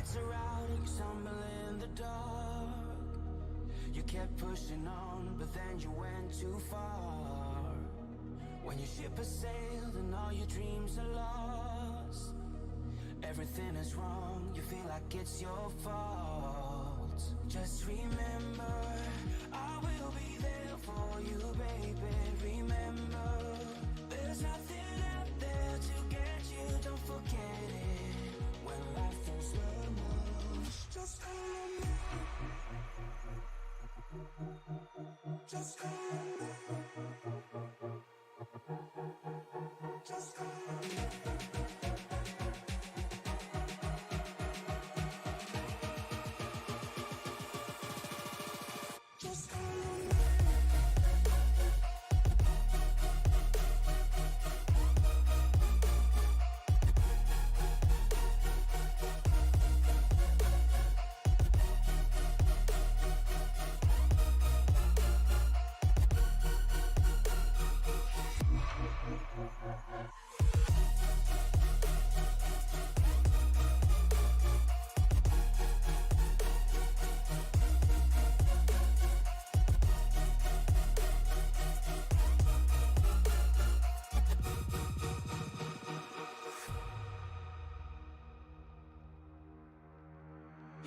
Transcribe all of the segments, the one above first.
lights are out and you stumble in the dark. You kept pushing on, but then you went too far. When your ship has sailed and all your dreams are lost, everything is wrong, you feel like it's your fault. Just remember, I will be there for you, baby. Remember, there's nothing out there to get you, don't forget it. When life throws lemons, just call on me. Just call on me. Just call on me. Just call on me.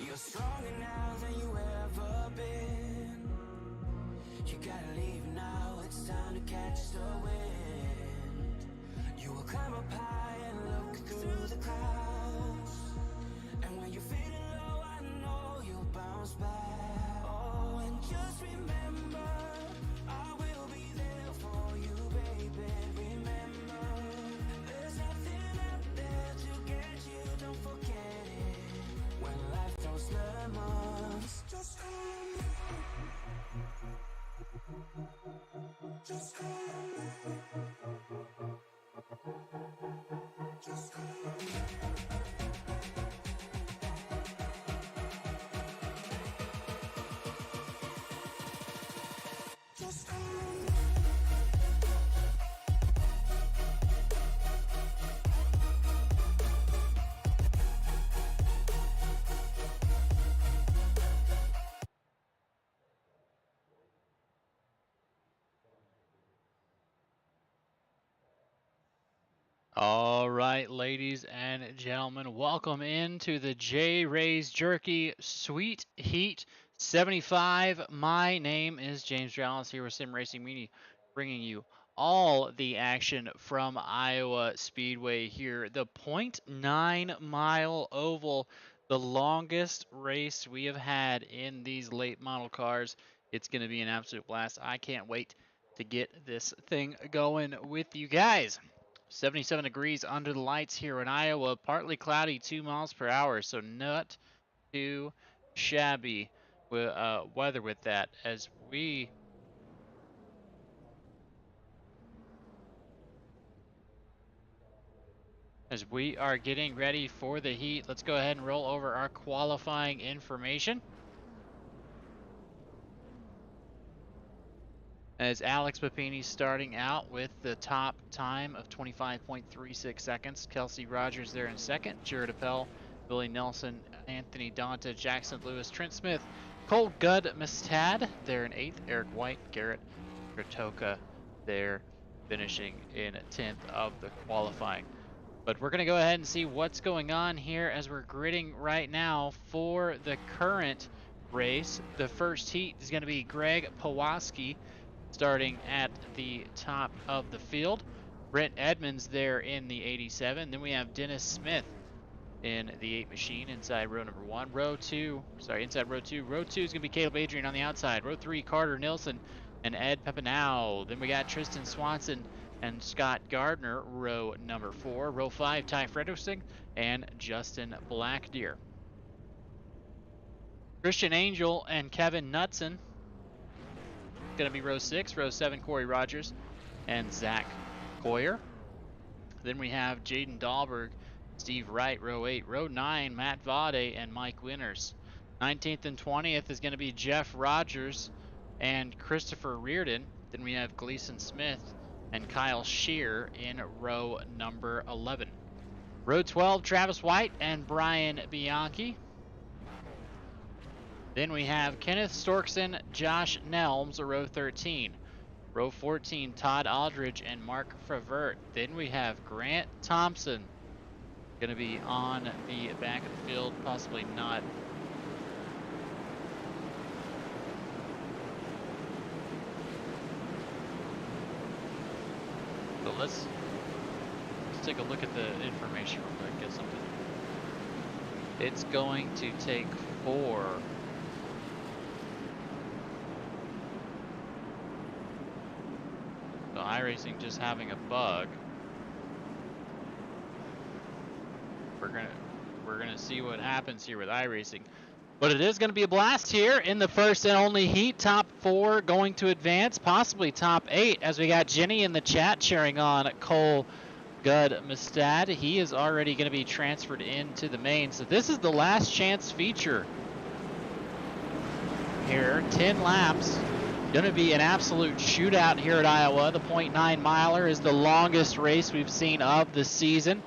You're stronger now than you ever been. You gotta leave now, it's time to catch the wind. You will climb up high and look through the clouds. And when you're feeling low, I know you'll bounce back. Oh, and just remember, I will be there for you, baby. Remember, there's nothing out there to get you, don't forget it. When life throws lemons, just call on me. Just call on me. Just call on me. Just call on me. All right, ladies and gentlemen, welcome into the J-Rays Jerky Sweet Heat 75. My name is James Dallas here with Sim Racing Media, bringing you all the action from Iowa Speedway here. The 0.9 mile oval, the longest race we have had in these late model cars. It's going to be an absolute blast. I can't wait to get this thing going with you guys. 77 degrees under the lights here in Iowa, partly cloudy, 2 miles per hour, so not too shabby with weather with that. As we are getting ready for the heat, let's go ahead and roll over our qualifying information. As Alex Papini starting out with the top time of 25.36 seconds. Kelsey Rogers there in second. Jared Appel, Billy Nelson, Anthony Donta, Jackson Lewis, Trent Smith, Cole Mistad there in 8th. Eric White, Garrett Kratoka there finishing in 10th of the qualifying. But we're going to go ahead and see what's going on here as we're gridding right now for the current race. The first heat is going to be Greg Pawaski starting at the top of the field. Brent Edmonds there in the 87. Then we have Dennis Smith in the 8 machine inside row number 1. Inside row 2. Row 2 is going to be Caleb Adrian on the outside. Row 3, Carter Nilsson and Ed Pepinau. Then we got Tristan Swanson and Scott Gardner, row number 4. Row 5, Ty Frederickson and Justin Blackdeer. Christian Angel and Kevin Knutson going to be row 6. Row 7, Corey Rogers and Zach Coyer. Then we have Jaden Dahlberg, Steve Wright, row 8. Row 9, Matt Vade and Mike Winters. 19th and 20th is going to be Jeff Rogers and Christopher Reardon. Then we have Gleason Smith and Kyle Shear in row number 11. Row 12, Travis White and Brian Bianchi. Then we have Kenneth Storkson, Josh Nelms, row 13. Row 14, Todd Aldridge and Mark Favert. Then we have Grant Thompson, going to be on the back of the field, possibly not. So let's take a look at the information real quick. Get something. It's going to take 4. So iRacing just having a bug. We're gonna see what happens here with iRacing. But it is going to be a blast here in the first and only heat. Top 4 going to advance, possibly top 8, as we got Jenny in the chat cheering on Cole Gudmestad. He is already going to be transferred into the main. So this is the last chance feature here. 10 laps. Going to be an absolute shootout here at Iowa. The .9 miler is the longest race we've seen of the season.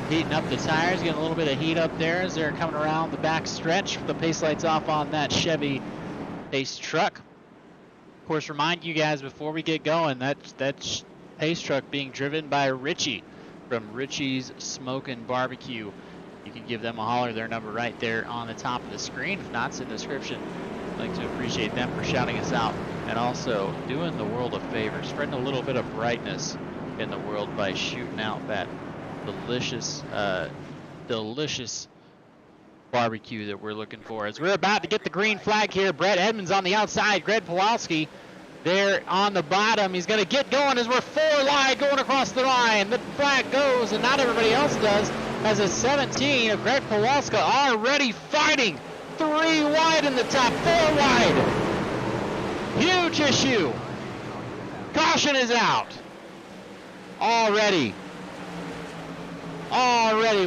Heating up the tires, getting a little bit of heat up there as they're coming around the back stretch. The pace lights off on that Chevy pace truck. Of course, remind you guys before we get going, that pace truck being driven by Ritchie from Ritchie's Smokin' Barbecue. You can give them a holler, their number right there on the top of the screen. If not, it's in the description. I'd like to appreciate them for shouting us out and also doing the world a favor, spreading a little bit of brightness in the world by shooting out that delicious, delicious barbecue that we're looking for. As we're about to get the green flag here, Brett Edmonds on the outside, Greg Pawlowski there on the bottom. He's going to get going as we're 4 wide going across the line. The flag goes, and not everybody else does, as a 17 of Greg Pawlowski already fighting. 3 wide in the top, 4 wide. Huge issue. Caution is out. Already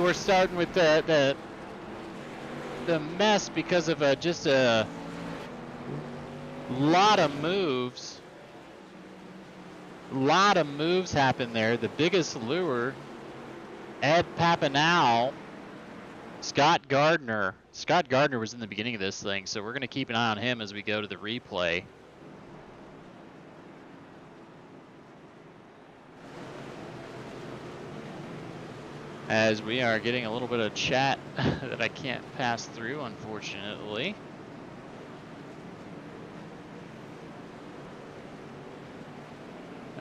we're starting with the mess because of just a lot of moves. A lot of moves happen there. The biggest lure, Ed Papanow, Scott Gardner. Scott Gardner was in the beginning of this thing, so we're going to keep an eye on him as we go to the replay. As we are getting a little bit of chat that I can't pass through, unfortunately.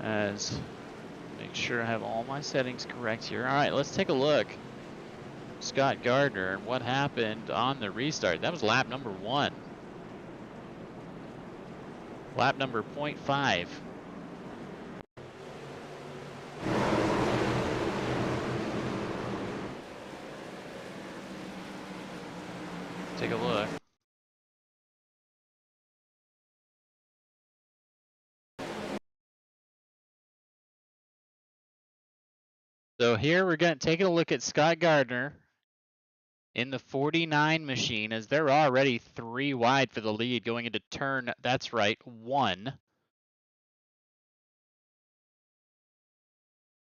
As make sure I have all my settings correct here. All right, let's take a look. Scott Gardner and what happened on the restart. That was lap number 1. Lap number 0.5. Take a look. So here we're going to take a look at Scott Gardner in the 49 machine, as they're already 3 wide for the lead going into turn, that's right, 1.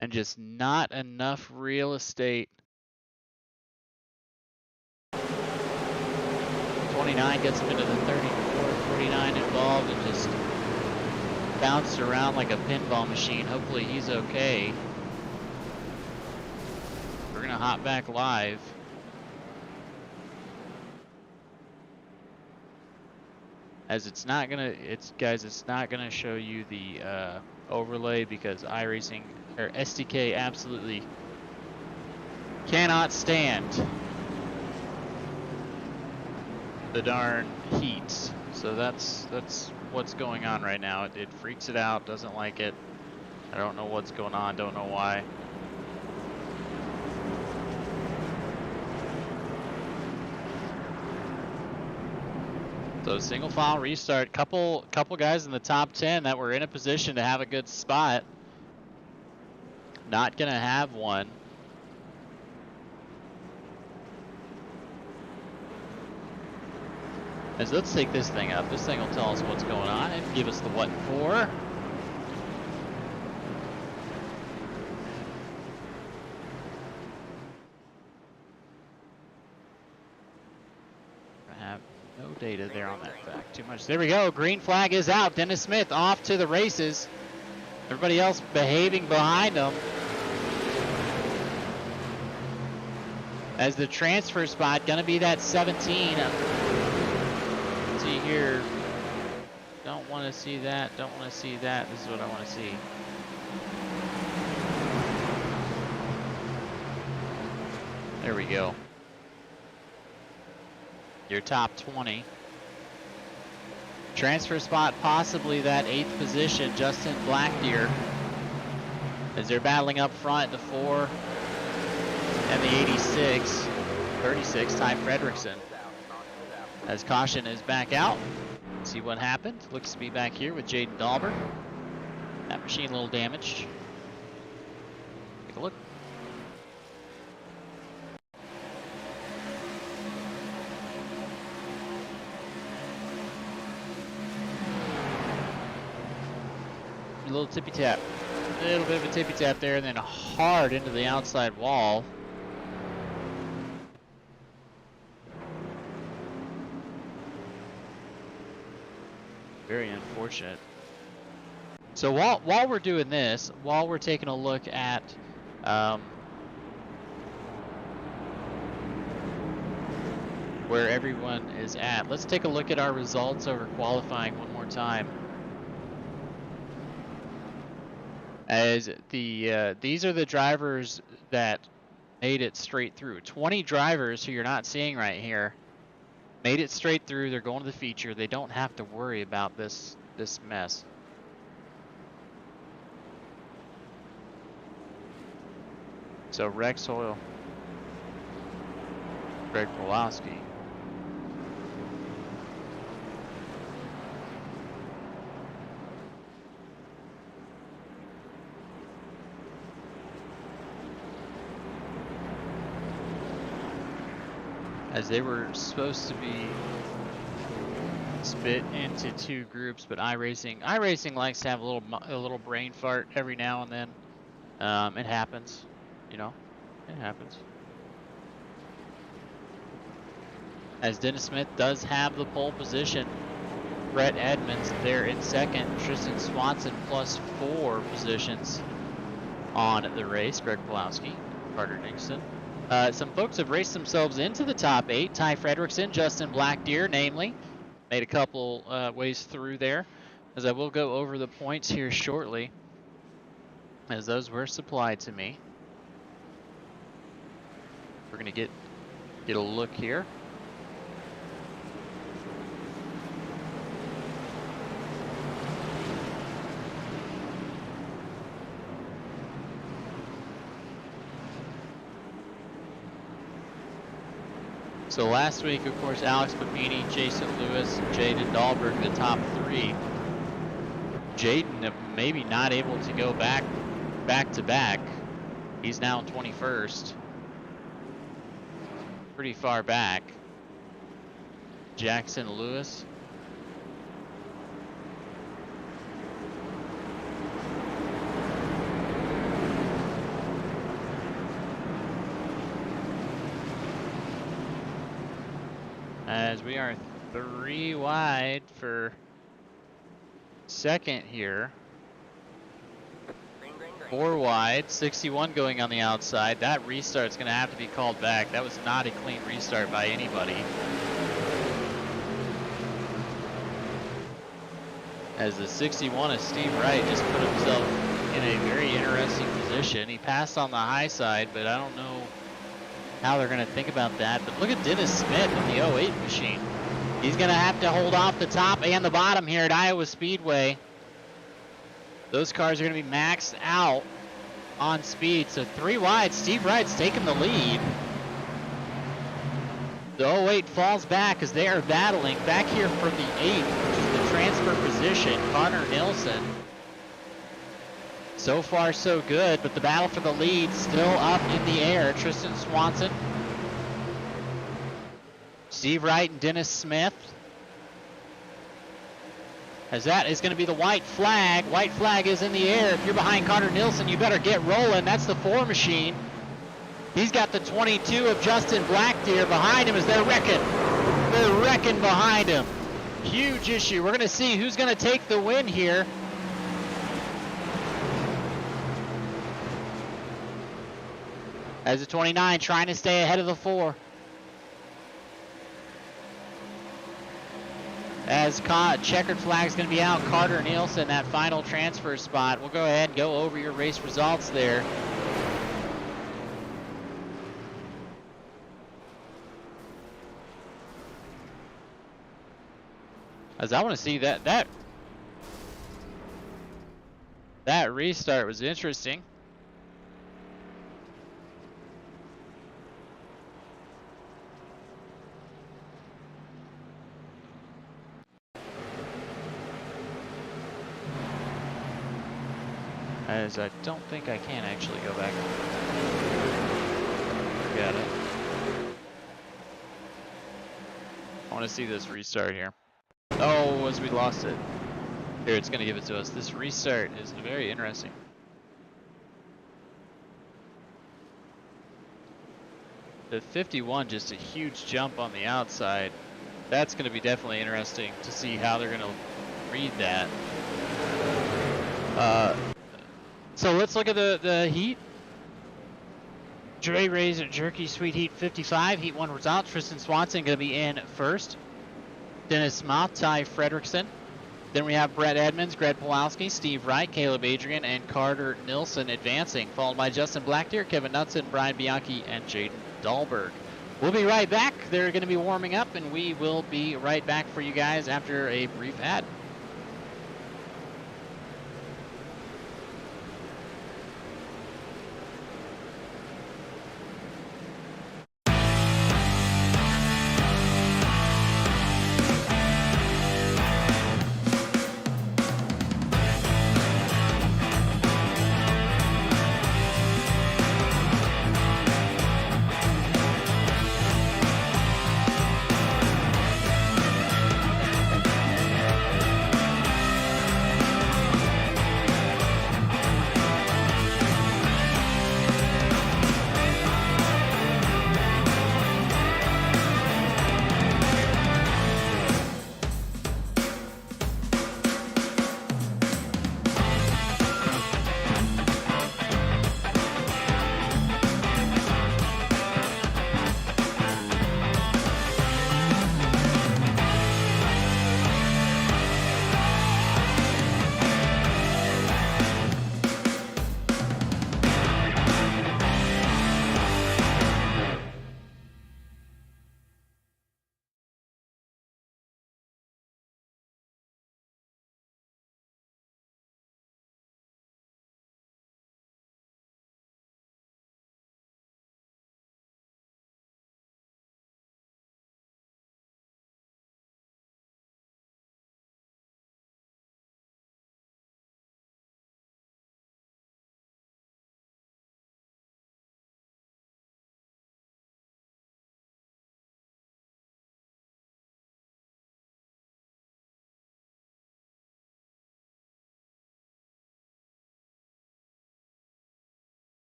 And just not enough real estate. 29 gets him into the 34, 49 involved, and just bounced around like a pinball machine. Hopefully he's okay. We're gonna hop back live. As it's not gonna show you the overlay because iRacing or SDK absolutely cannot stand the darn heat. So that's what's going on right now. It freaks it out, doesn't like it. I don't know what's going on, don't know why. So single file restart, couple guys in the top 10 that were in a position to have a good spot. Not gonna have one. As let's take this thing up. This thing will tell us what's going on and give us the what for. data there on that fact. Too much. There we go. Green flag is out. Dennis Smith off to the races. Everybody else behaving behind him. As the transfer spot, gonna be that 17. Let's see here. Don't want to see that. Don't want to see that. This is what I want to see. There we go. Your top 20. Transfer spot, possibly that 8th position, Justin Blackdeer. As they're battling up front, the 4 and the 86, 36, Ty Fredrickson. As caution is back out. Let's see what happened. Looks to be back here with Jaden Dahlberg. That machine a little damaged. Take a look. A little tippy tap. A little bit of a tippy tap there, and then hard into the outside wall. Very unfortunate. So while we're doing this, while we're taking a look at where everyone is at, let's take a look at our results over qualifying one more time. As these are the drivers that made it straight through. 20 drivers who you're not seeing right here made it straight through. They're going to the feature. They don't have to worry about this mess. So Rex Hoyle, Greg Pawlowski. As they were supposed to be split into 2 groups, but iRacing likes to have a little brain fart every now and then. It happens, you know, it happens. As Dennis Smith does have the pole position, Brett Edmonds there in second, Tristan Swanson +4 positions on the race. Greg Pawlowski, Carter Nixon. Some folks have raced themselves into the top 8. Ty Fredrickson, Justin Blackdeer, namely, made a couple ways through there. As I will go over the points here shortly, as those were supplied to me. We're gonna get a look here. So last week, of course, Alex Papini, Jason Lewis, and Jaden Dahlberg, the top 3. Jaden maybe not able to go back to back. He's now in 21st. Pretty far back. Jackson Lewis. As we are 3 wide for second here. 4 wide, 61 going on the outside. That restart's gonna have to be called back. That was not a clean restart by anybody. As the 61 of Steve Wright just put himself in a very interesting position. He passed on the high side, but I don't know how they're going to think about that. But look at Dennis Smith in the 08 machine. He's going to have to hold off the top and the bottom here at Iowa Speedway. Those cars are going to be maxed out on speed. So 3 wide, Steve Wright's taking the lead. The 08 falls back as they are battling back here from the 8th, which is the transfer position, Connor Nilsson. So far, so good, but the battle for the lead still up in the air. Tristan Swanson, Steve Wright, and Dennis Smith. As that is going to be the white flag. White flag is in the air. If you're behind Connor Nilsson, you better get rolling. That's the 4 machine. He's got the 22 of Justin Blackdeer behind him as they're wrecking. they're wrecking behind him. Huge issue. We're going to see who's going to take the win here. As a 29 trying to stay ahead of the 4. As checkered flag is going to be out, Carter Nielsen, that final transfer spot. We'll go ahead and go over your race results there. As I want to see that restart was interesting. As I don't think I can actually go back. Forget it. I want to see this restart here. Oh, as we lost it. Here, it's going to give it to us. This restart is very interesting. The 51, just a huge jump on the outside. That's going to be definitely interesting to see how they're going to read that. So let's look at the heat. Dre Razor Jerky Sweet Heat 55. Heat 1 result. Tristan Swanson going to be in first. Dennis Smoth, Ty Fredrickson. Then we have Brett Edmonds, Greg Pawlowski, Steve Wright, Caleb Adrian, and Carter Nilsson advancing, followed by Justin Blackdeer, Kevin Knutson, Brian Bianchi, and Jaden Dahlberg. We'll be right back. They're going to be warming up, and we will be right back for you guys after a brief ad.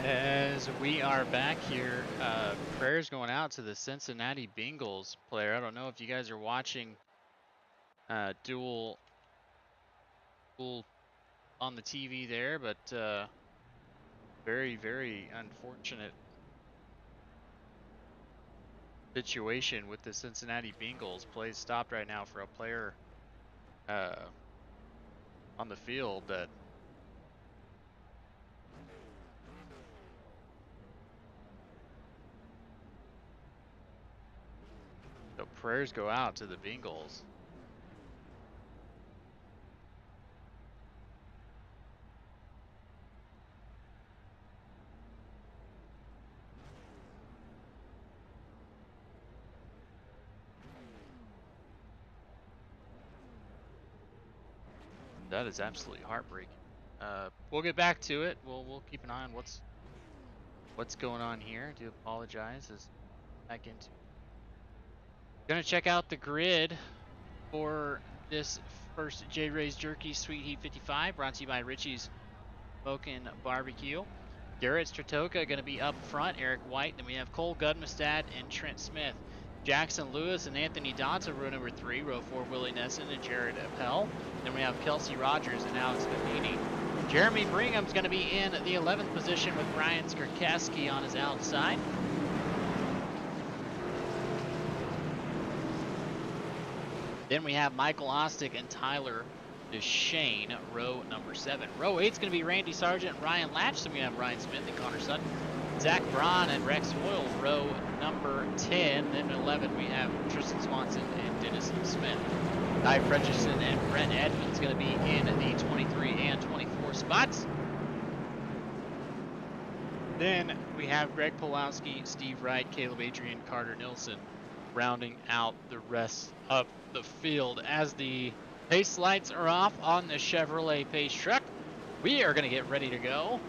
As we are back here, prayers going out to the Cincinnati Bengals player. I don't know if you guys are watching dual on the TV there, but very, very unfortunate situation with the Cincinnati Bengals. Play stopped right now for a player on the field that so prayers go out to the Bengals. That is absolutely heartbreaking. We'll get back to it. We'll keep an eye on what's going on here. I do apologize as back into. Gonna check out the grid for this first J Ray's Jerky Sweet Heat 55, brought to you by Ritchie's Smokin' Barbecue. Garrett Stratoka going to be up front, Eric White. Then we have Cole Gudmestad and Trent Smith. Jackson Lewis and Anthony Donta, row number 3. Row 4, Willie Nesson and Jared Appel. Then we have Kelsey Rogers and Alex Papini. Jeremy Bringham's going to be in the 11th position with Brian Skurkaski on his outside. Then we have Michael Ostick and Tyler DeShane, row number 7. Row 8 is going to be Randy Sargent and Ryan Latch. Then we have Ryan Smith and Connor Sutton. Zach Braun and Rex Hoyle, row number 10. Then 11 we have Tristan Swanson and Dennis Smith. Ty Fredrickson and Brent Edmonds going to be in the 23 and 24 spots. Then we have Greg Pulowski, Steve Wright, Caleb Adrian, Carter Nilsson rounding out the rest of the field. As the pace lights are off on the Chevrolet Pace truck, we are going to get ready to go.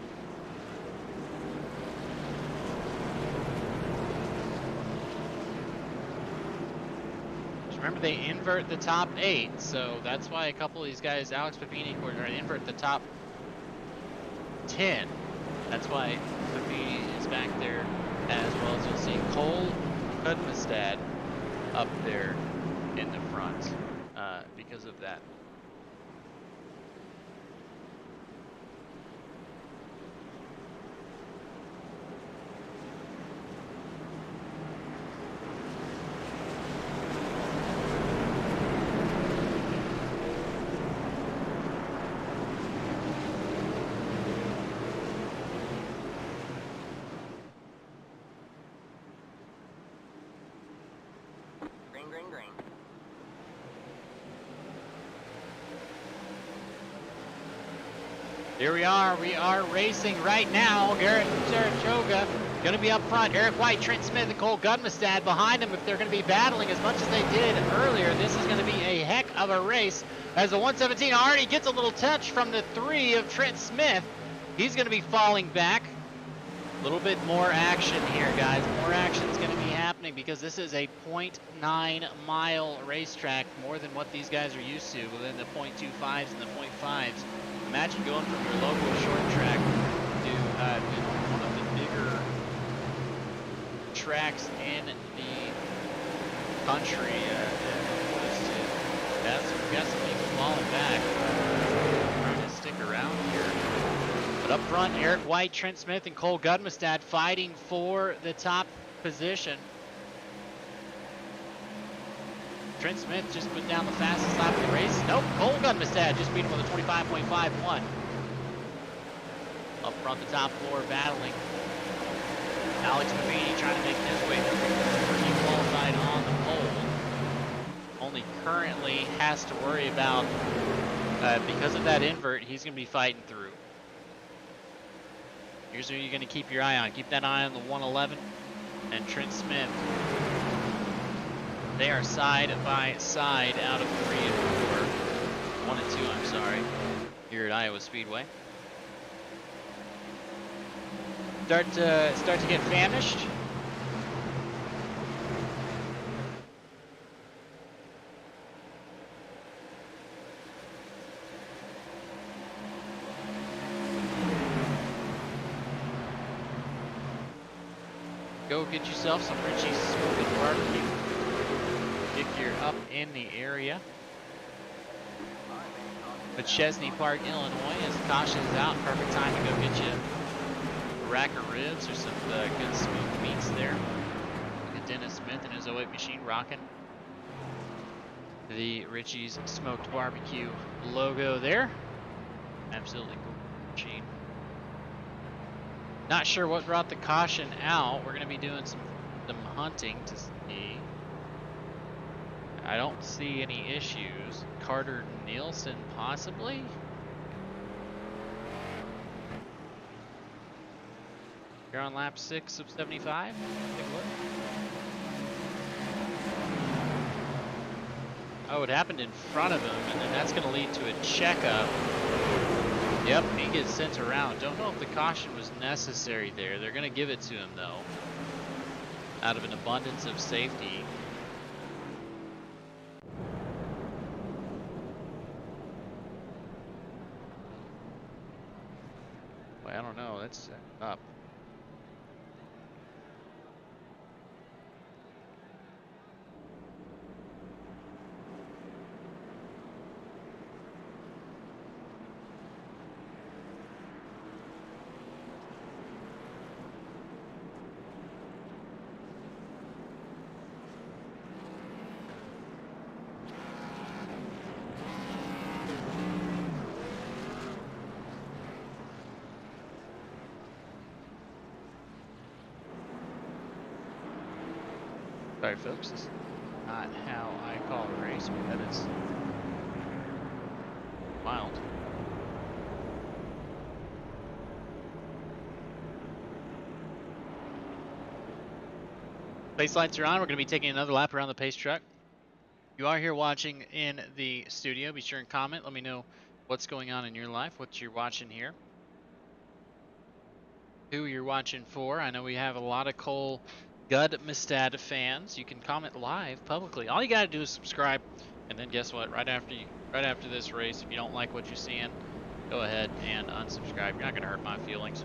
Remember, they invert the top 8, so that's why a couple of these guys, Alex Papini, they invert the top 10. That's why Papini is back there, as well as you'll see Cole Gudmestad up there in the front because of that. Here we are racing right now. Garrett Saratoga going to be up front. Eric White, Trent Smith, and Cole Gudmestad behind them if they're going to be battling as much as they did earlier. This is going to be a heck of a race as the 117 already gets a little touch from the 3 of Trent Smith. He's going to be falling back. A little bit more action here, guys. More action is going to be happening because this is a 0.9 mile racetrack, more than what these guys are used to within the 0.25s and the 0.5s. Imagine going from your local short track to one of the bigger tracks in the country. We've got some people falling back, trying to stick around here. But up front, Eric White, Trent Smith, and Cole Gudmestad fighting for the top position. Trent Smith just put down the fastest lap of the race. Nope, Cole Gudmestad just beat him with a 25.51. Up front, the top floor battling. Alex Papini trying to make his way through. He qualified on the pole. Only currently has to worry about, because of that invert, he's going to be fighting through. Here's who you're going to keep your eye on. Keep that eye on the 111 and Trent Smith. They are side by side out of 3 and 4. 1 and 2, I'm sorry, here at Iowa Speedway. Start to get famished. Go get yourself some Ritchie's Smokin' Barbecue. If you're up in the area. But Chesney Park, Illinois, as caution is out, perfect time to go get you a rack of ribs or some good smoked meats there. Look at Dennis Smith and his 08 machine rocking the Ritchie's Smoked Barbecue logo there. Absolutely cool machine. Not sure what brought the caution out. We're going to be doing some hunting to see. I don't see any issues. Carter Nielsen, possibly? You're on lap 6 of 75. Take a look. Oh, it happened in front of him, and then that's going to lead to a checkup. Yep, he gets sent around. Don't know if the caution was necessary there. They're going to give it to him, though, out of an abundance of safety. Well, I don't know. That's up. Sorry, folks, this is not how I call a race, but that is wild. Pace lights are on. We're going to be taking another lap around the pace truck. If you are here watching in the studio, be sure and comment. Let me know what's going on in your life, what you're watching here, who you're watching for. I know we have a lot of Cole Gudmestad fans. You can comment live publicly. All you gotta do is subscribe, and then guess what? Right after this race, if you don't like what you're seeing, go ahead and unsubscribe. You're not gonna hurt my feelings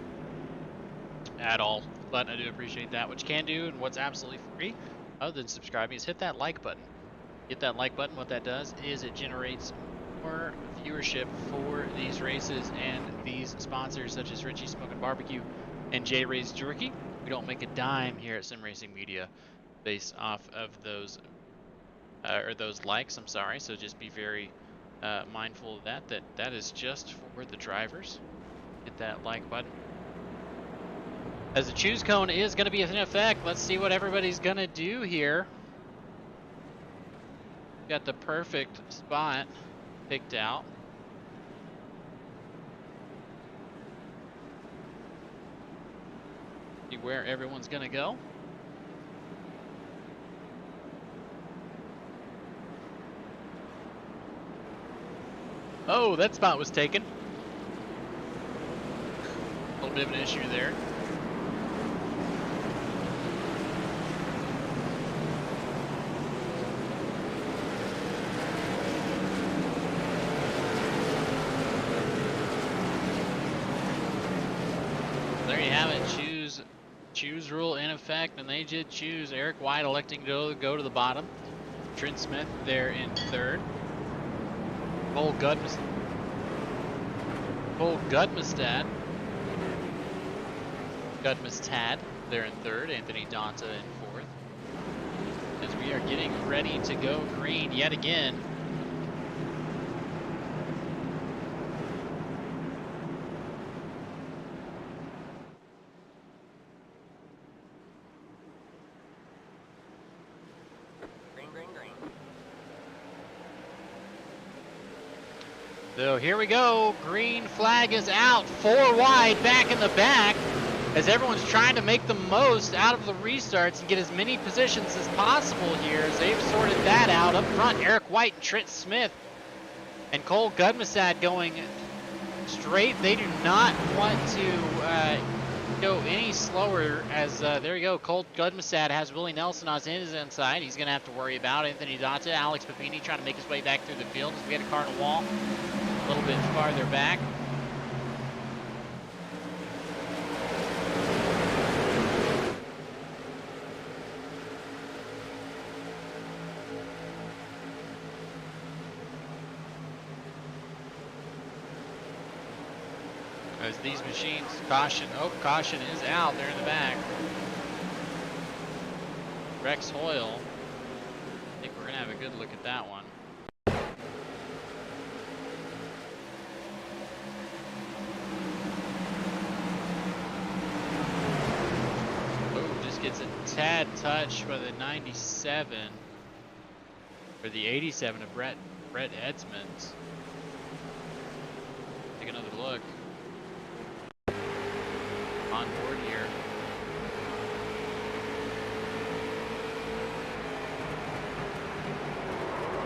at all. But I do appreciate that. What you can do, and what's absolutely free, other than subscribing, is hit that like button. Hit that like button. What that does is it generates more viewership for these races and these sponsors such as Ritchie Smoking Barbecue and J Ray's Jerky. We don't make a dime here at Sim Racing Media based off of those those likes. I'm sorry, so just be very mindful of that. That is just for the drivers. Hit that like button. As the choose cone is going to be in effect, let's see what everybody's going to do here. Got the perfect spot picked out. See where everyone's gonna go. Oh, that spot was taken. A little bit of an issue there. There you have it. Choose rule in effect, and they did choose Eric White electing to go to the bottom. Trent Smith there in third. Cole Gudmestad there in third. Anthony Donta in fourth. As we are getting ready to go green yet again. So here we go, green flag is out, 4 wide back in the back as everyone's trying to make the most out of the restarts and get as many positions as possible here as they've sorted that out. Up front, Eric White and Trent Smith and Cole Gudmestad going straight. They do not want to go any slower as there you go, Cole Gudmestad has Willie Nelson on his inside. He's going to have to worry about Anthony Donta. Alex Papini trying to make his way back through the field as we get a car on the wall. A little bit farther back. As these machines, caution is out there in the back. Rex Hoyle, I think we're gonna have a good look at that one. Gets a tad touch by the 97 or the 87 of Brett Edsmonds. Take another look on board here.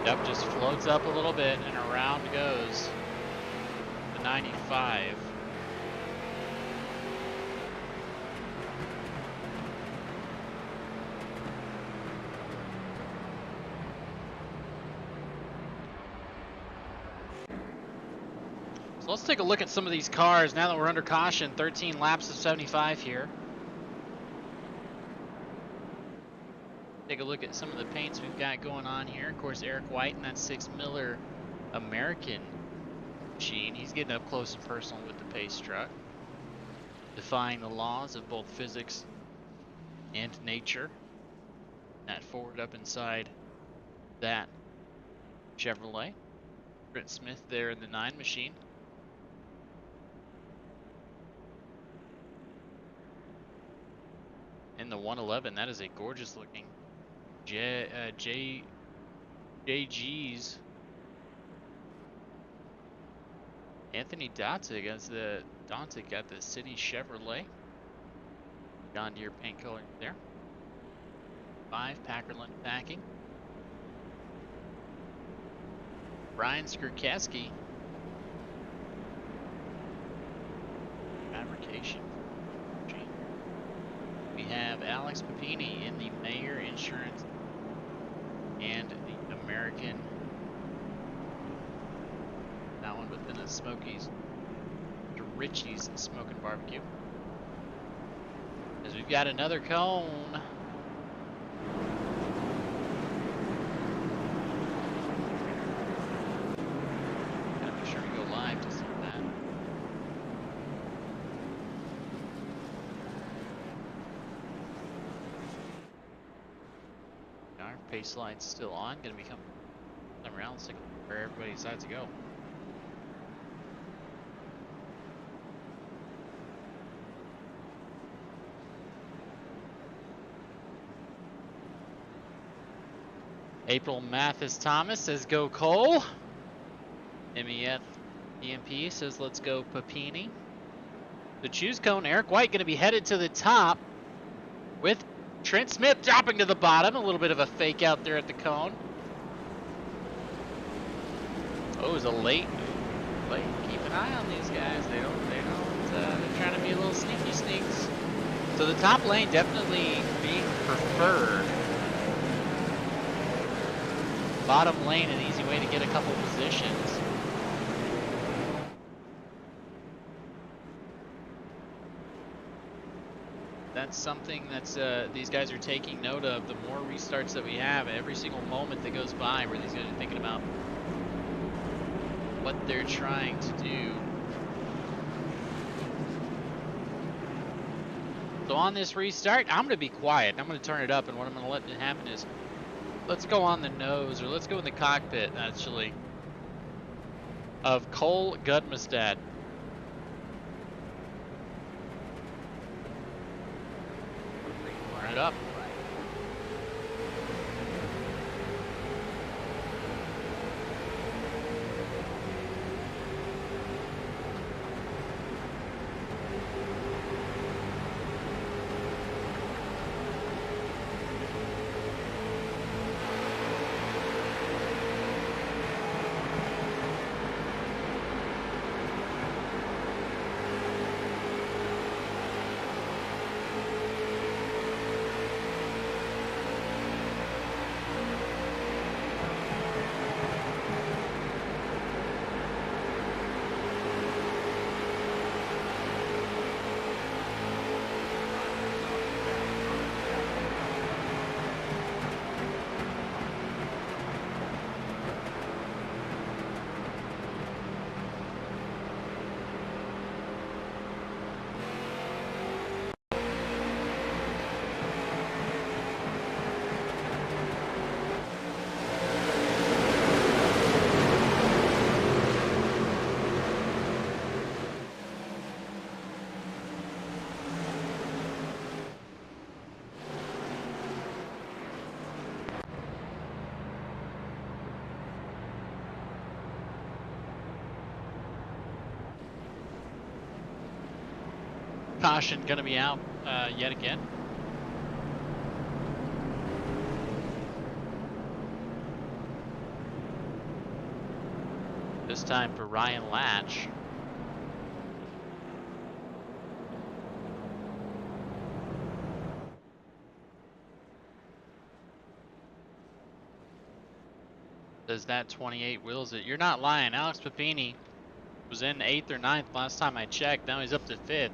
Yep, just floats up a little bit and around goes the 95. So let's take a look at some of these cars now that we're under caution. 13 laps of 75 here. Take a look at some of the paints we've got going on here. Of course, Eric White and that 6 Miller American machine. He's getting up close and personal with the pace truck, defying the laws of both physics and nature. That forward up inside that Chevrolet. Brent Smith there in the 9 machine. In the 111, that is a gorgeous looking JG's Anthony Dantic got the City Chevrolet. John Deere paint color there. 5 Packerland backing. Brian Skurkaski. Fabrication. We have Alex Papini in the Mayer Insurance and the American. That one within the Smokies. The Ritchie's Smoking Barbecue. As we've got another cone. Gotta make sure we go live to see that. Our pace line's still on. Gonna become around where everybody decides to go. April Mathis Thomas says go Cole. MEF EMP says let's go Papini. The choose cone, Eric White going to be headed to the top with Trent Smith dropping to the bottom. A little bit of a fake out there at the cone. Oh, it was a late. Keep an eye on these guys. They're trying to be a little sneaky sneaks. So the top lane definitely being preferred. Bottom lane, an easy way to get a couple positions. That's something that's these guys are taking note of. The more restarts that we have, every single moment that goes by where these guys are thinking about what they're trying to do. So on this restart, I'm going to be quiet. I'm going to turn it up, and what I'm going to let it happen is let's go on the nose, or let's go in the cockpit, actually, of Cole Gudmestad. Turn it up. Caution going to be out yet again. time for Ryan Latch. Does that 28 wheels it? You're not lying. Alex Papini was in 8th or 9th last time I checked. Now he's up to 5th.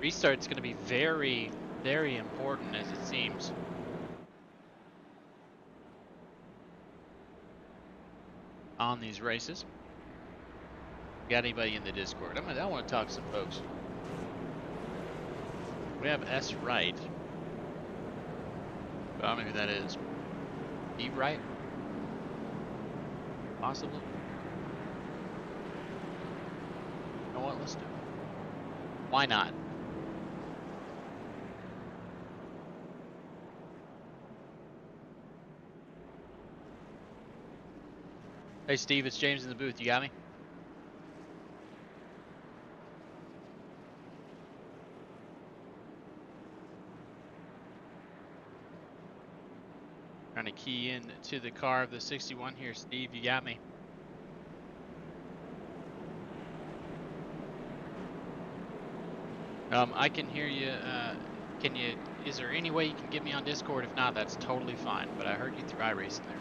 Restart's going to be very, very important as it seems. On these races. Got anybody in the Discord? I want to talk to some folks. We have S. Wright. I don't know who that is. E. Wright? Possibly. You know what? Let's do it. Why not? Hey Steve, it's James in the booth. You got me? Trying to key in to the car of the 61 here, Steve. You got me? I can hear you. Can you? Is there any way you can get me on Discord? If not, that's totally fine. But I heard you through iRacing there.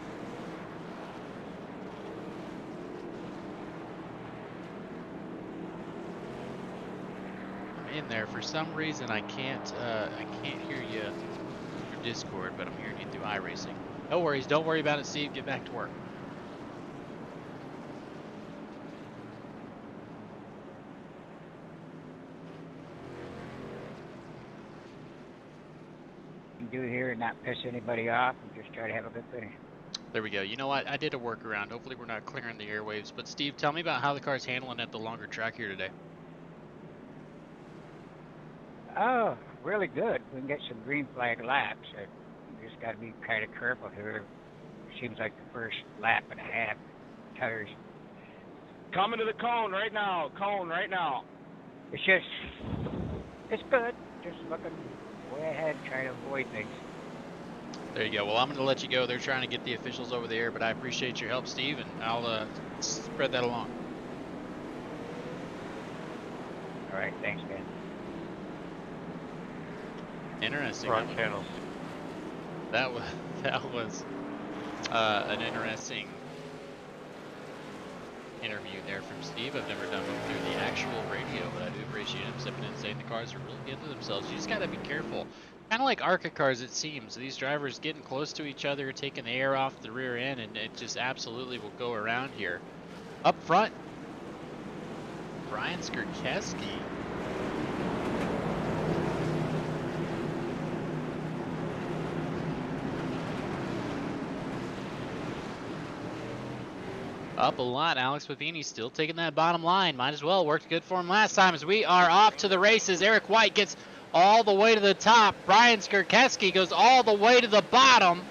I'm in there. For some reason, I can't hear you through Discord, but I'm hearing you through iRacing. No worries. Don't worry about it, Steve. Get back to work. Do here and not piss anybody off and just try to have a good finish. There we go. You know what? I did a workaround. Hopefully we're not clearing the airwaves. But Steve, tell me about how the car's handling at the longer track here today. Oh, really good. We can get some green flag laps. We just got to be kind of careful here. Seems like the first lap and a half, tires. Coming to the cone right now. Cone right now. It's good. Just looking way ahead, trying to avoid things. There you go. Well, I'm going to let you go. They're trying to get the officials over there, but I appreciate your help, Steve, and I'll spread that along. All right, thanks, man. Interesting. Wrong channels. That was an interesting interview there from Steve. I've never done one through the actual radio, but I do appreciate him stepping in and saying the cars are really getting to themselves. You just got to be careful. Kind of like ARCA cars, it seems. These drivers getting close to each other, taking the air off the rear end, and it just absolutely will go around here. Up front, Brian Skurkeski. Up a lot. Alex Papini still taking that bottom line. Might as well. Worked good for him last time as we are off to the races. Eric White gets all the way to the top. Brian Skurkeski goes all the way to the bottom,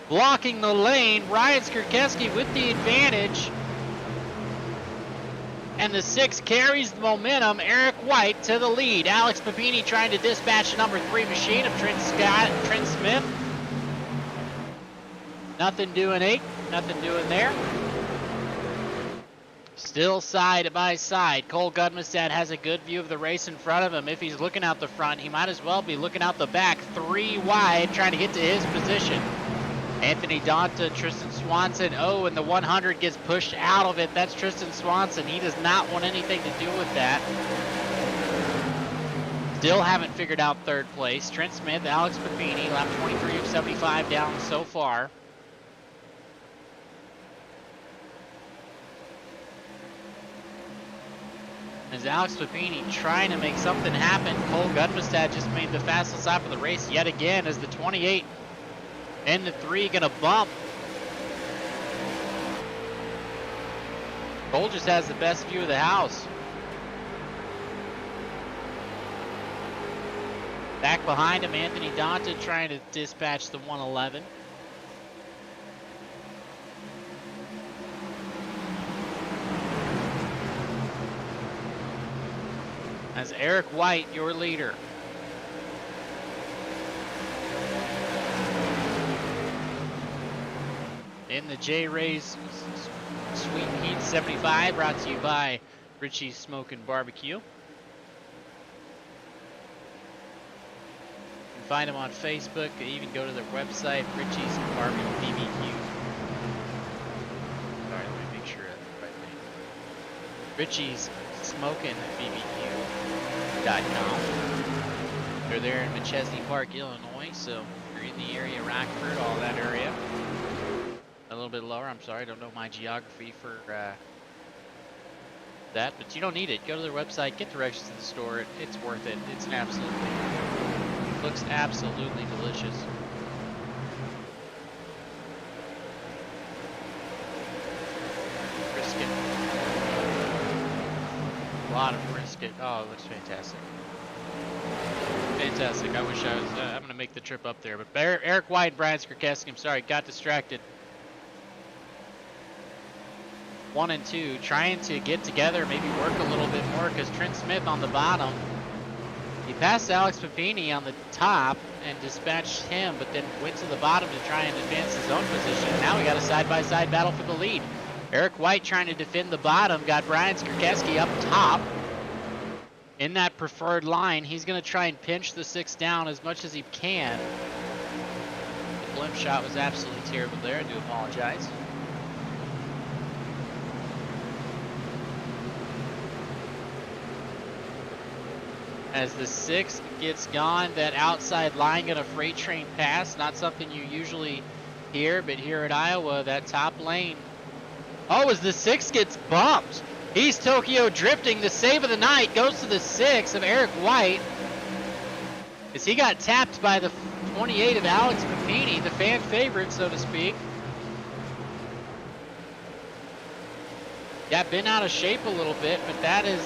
blocking the lane. Brian Skurkeski with the advantage. And the 6 carries the momentum. Eric White to the lead. Alex Papini trying to dispatch number 3 machine of Trent Smith. Nothing doing 8. Nothing doing there. Still side by side. Cole Gudmestad has a good view of the race in front of him. If he's looking out the front, he might as well be looking out the back. 3 wide, trying to get to his position. Anthony Donta, Tristan Swanson. Oh, and the 100 gets pushed out of it. That's Tristan Swanson. He does not want anything to do with that. Still haven't figured out 3rd place. Trent Smith, Alex Papini, lap 23 of 75 down so far. As Alex Papini trying to make something happen, Cole Gudmestad just made the fastest lap of the race yet again as the 28 and the 3 gonna bump. Cole just has the best view of the house. Back behind him, Anthony Donta trying to dispatch the 111. As Eric White, your leader. In the J-Rays Sweet Heat 75, brought to you by Ritchie Smokin' Barbecue. You can find them on Facebook. You even go to their website, Ritchie's Barbecue BBQ. Sorry, let me make sure that's the right name. Ritchie's Smokin' BBQ.com. They're there in McChesney Park, Illinois, so if you're in the area, Rockford, all that area. A little bit lower, I'm sorry, I don't know my geography for that, but you don't need it. Go to their website, get directions to the store. It's worth it. It's an absolutely, looks absolutely delicious. Brisket. A lot of brisket. Oh, it looks fantastic. Fantastic. I wish I was, I'm going to make the trip up there. But Eric White and Brian Skrkeski, I'm sorry, got distracted. 1 and 2, trying to get together, maybe work a little bit more, because Trent Smith on the bottom, he passed Alex Papini on the top and dispatched him, but then went to the bottom to try and advance his own position. Now we got a side-by-side battle for the lead. Eric White trying to defend the bottom, got Brian Skrkeski up top in that preferred line. He's going to try and pinch the 6 down as much as he can. The blimp shot was absolutely terrible there. I do apologize. As the 6 gets gone, that outside line gonna freight train pass. Not something you usually hear, but here at Iowa, that top lane. Oh, as the 6 gets bumped. He's Tokyo drifting. The save of the night goes to the 6 of Eric White, as he got tapped by the 28 of Alex Papini, the fan favorite, so to speak. Yeah, been out of shape a little bit, but that is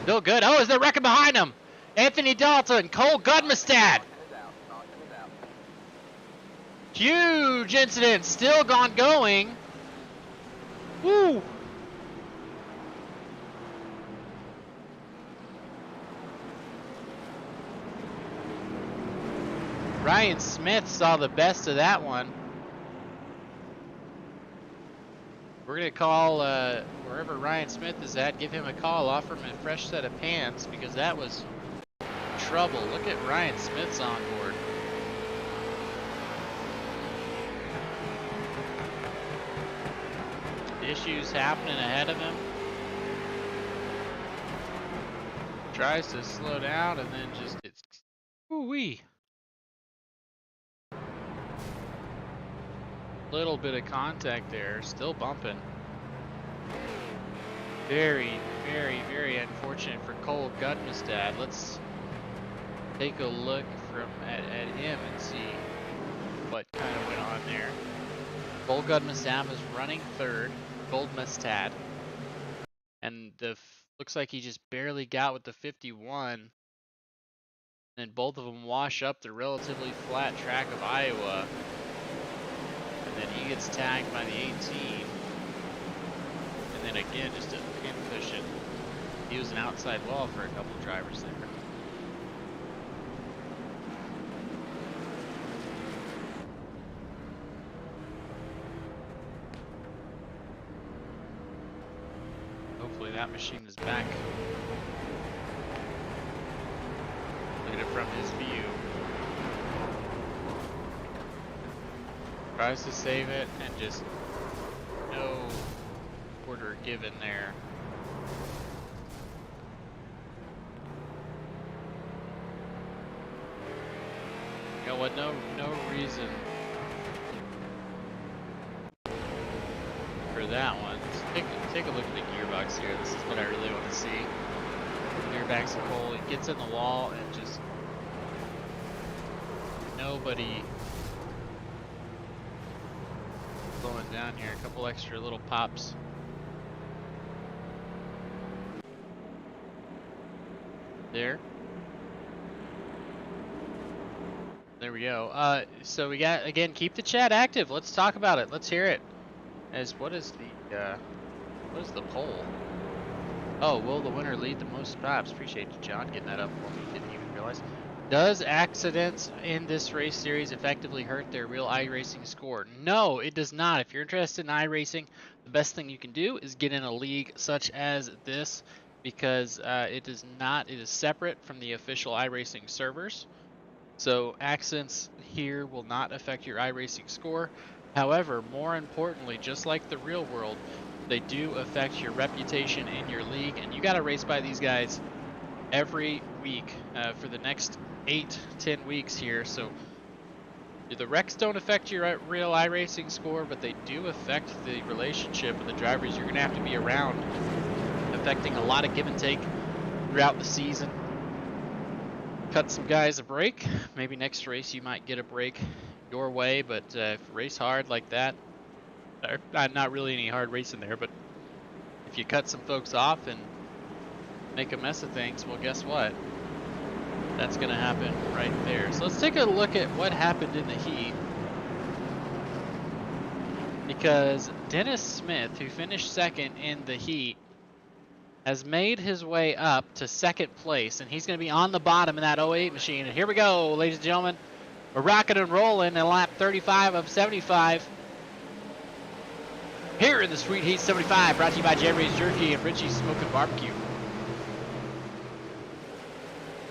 still good. Oh, is there wrecking behind him? Anthony Dalton, Cole Gudmestad. Huge incident, still going. Woo. Ryan Smith saw the best of that one. We're going to call wherever Ryan Smith is at, give him a call, offer him a fresh set of pants, because that was trouble. Look at Ryan Smith's on board. Issues happening ahead of him. Tries to slow down and then just it's woo-wee. Little bit of contact there, still bumping. Very, very, very unfortunate for Cole Gudmestad. Let's take a look at him and see what kind of went on there. Cole Gudmestad was running third, Goldmestad, and looks like he just barely got with the 51. And both of them wash up the relatively flat track of Iowa. And then he gets tagged by the 18. And then again, just a pin cushion. He was an outside wall for a couple of drivers there. Hopefully that machine is back. Look at it from his view. Tries to save it and just no order given there. You know what? No reason for that one. Take a look at the gearbox here. This is what I really want to see. Gearbox of Cole. He gets in the wall and just nobody slowing down here. A couple extra little pops. There we go. So we got, again, keep the chat active. Let's talk about it. Let's hear it. What is the poll? Oh, will the winner lead the most stops? Appreciate you, John, getting that up for me. Didn't even realize. Does accidents in this race series effectively hurt their real iRacing score? No, it does not. If you're interested in iRacing, the best thing you can do is get in a league such as this, because it does not. It is separate from the official iRacing servers. So accidents here will not affect your iRacing score. However, more importantly, just like the real world, they do affect your reputation in your league, and you got to race by these guys every week for the next 8-10 weeks here. So the wrecks don't affect your real iRacing score, but they do affect the relationship with the drivers you're going to have to be around, affecting a lot of give and take throughout the season. Cut some guys a break. Maybe next race you might get a break your way, but if you race hard like that, not really any hard racing there, but if you cut some folks off and make a mess of things, well, guess what? That's going to happen right there. So let's take a look at what happened in the heat. Because Dennis Smith, who finished second in the heat, has made his way up to second place, and he's going to be on the bottom in that 08 machine. And here we go, ladies and gentlemen. We're rocking and rolling in lap 35 of 75. Here in the Sweet Heat 75, brought to you by Jerky and Ritchie Smoking Barbecue.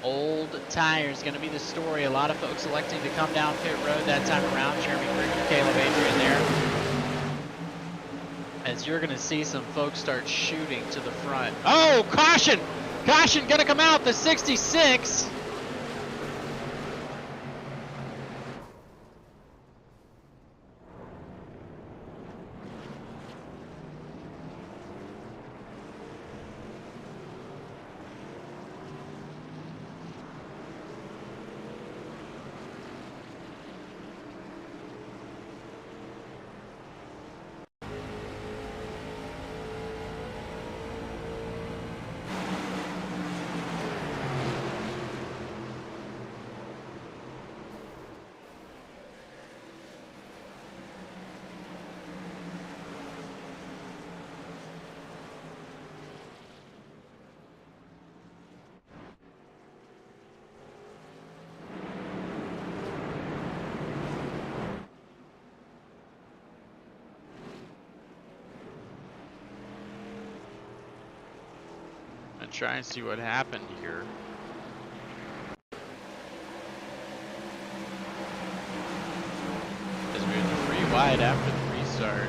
Old tires going to be the story. A lot of folks electing to come down pit road that time around. Jeremy Krieger, Caleb Adrian there. As you're going to see some folks start shooting to the front. Oh, caution! Caution going to come out, the 66. And try and see what happened here. As we were 3 wide after the restart.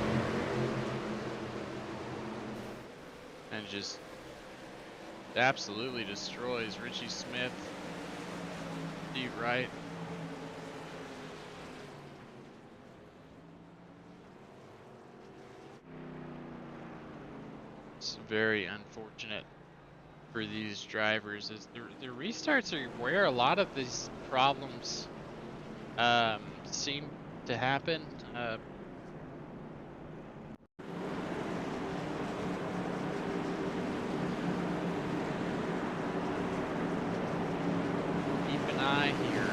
And just absolutely destroys Ritchie Smith, Steve Wright. It's very unfortunate for these drivers. Is the restarts are where a lot of these problems seem to happen. Keep an eye here.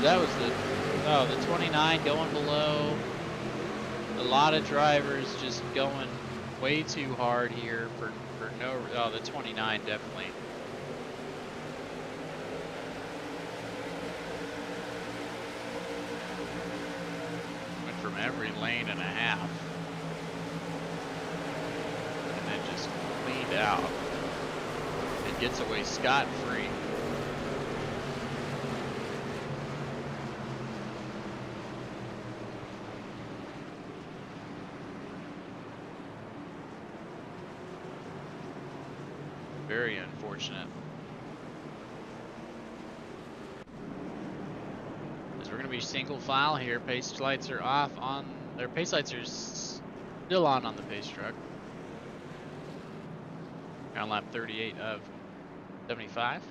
That was the 29 going below. A lot of drivers just going way too hard here for no. Oh, the 29 definitely. Went from every lane and a half, and then just cleaned out and gets away scot-free. Very unfortunate. As we're going to be single file here, pace lights are off on, their pace lights are still on the pace truck. On lap 38 of 75.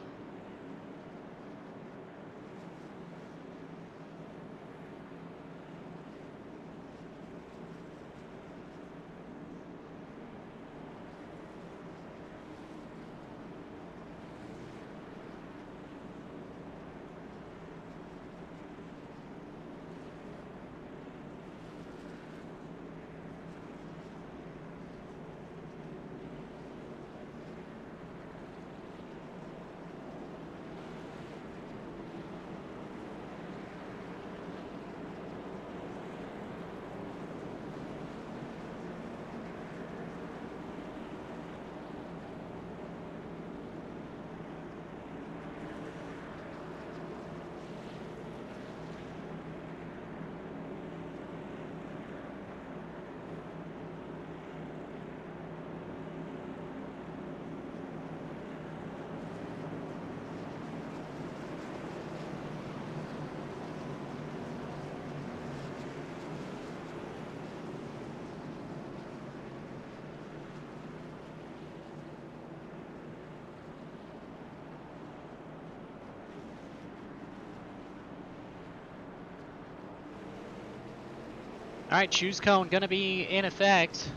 All right, choose cone gonna be in effect.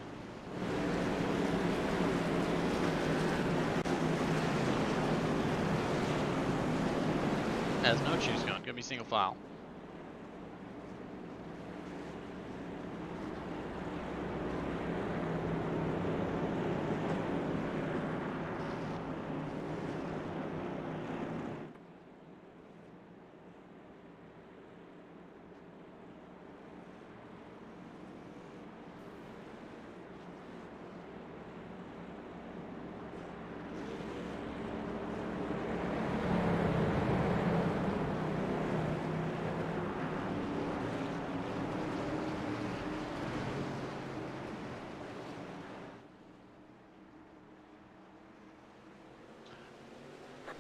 Has no choose cone, gonna be single file.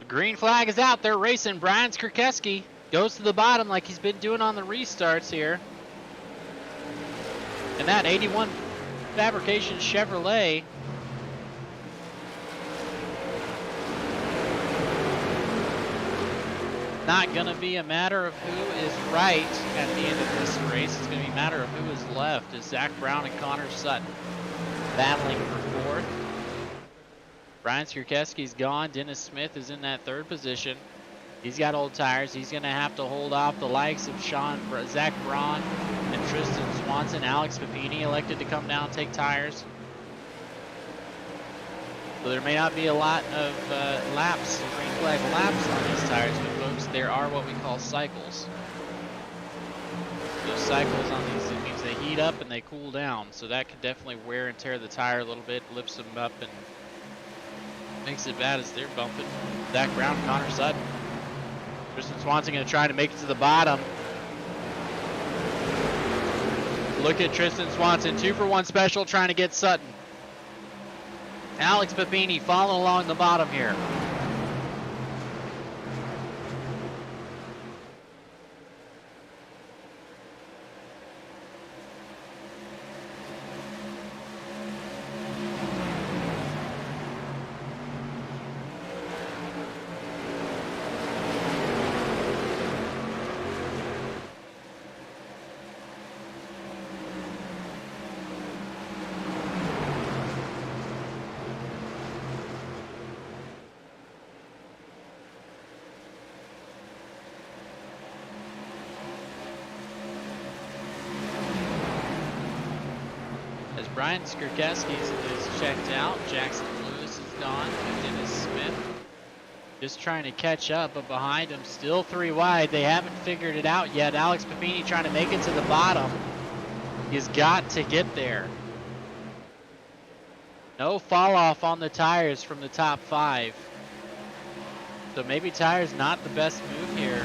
Green flag is out there racing. Brian Skrkeski goes to the bottom like he's been doing on the restarts here. And that 81 Fabrication Chevrolet not going to be a matter of who is right at the end of this race. It's going to be a matter of who is left as Zach Brown and Connor Sutton battling for fourth. Brian Skrkeski's gone. Dennis Smith is in that third position. He's got old tires. He's going to have to hold off the likes of Zach Braun and Tristan Swanson. Alex Papini elected to come down and take tires. So there may not be a lot of laps, green flag laps on these tires, but folks, there are what we call cycles. Those cycles on these, it means they heat up and they cool down. So that could definitely wear and tear the tire a little bit, lifts them up, and makes it bad as they're bumping. Zach Brown, Connor Sutton. Tristan Swanson going to try to make it to the bottom. Look at Tristan Swanson, 2-for-1 special trying to get Sutton. Alex Papini following along the bottom here. Brian Skrkeski is checked out. Jackson Lewis is gone. Dennis Smith just trying to catch up, but behind him still 3 wide. They haven't figured it out yet. Alex Papini trying to make it to the bottom. He's got to get there. No fall off on the tires from the top 5. So maybe tires not the best move here.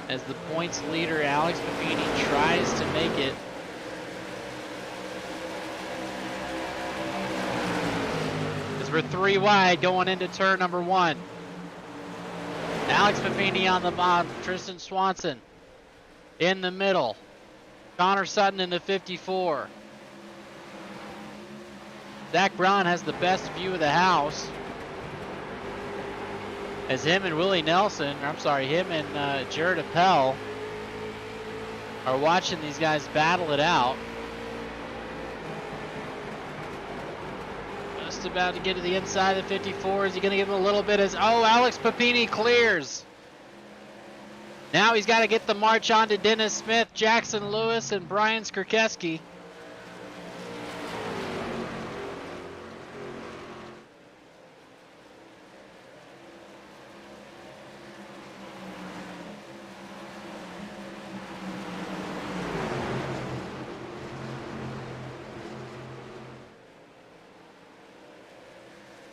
As the points leader, Alex Papini tries to make it. As we're 3 wide going into turn number 1. Alex Papini on the bottom, Tristan Swanson in the middle. Connor Sutton in the 54. Zach Brown has the best view of the house. As him and him and Jared Appel are watching these guys battle it out. Just about to get to the inside of the 54. Is he going to give him a little bit? Alex Papini clears. Now he's got to get the march on to Dennis Smith, Jackson Lewis, and Brian Skrkeski.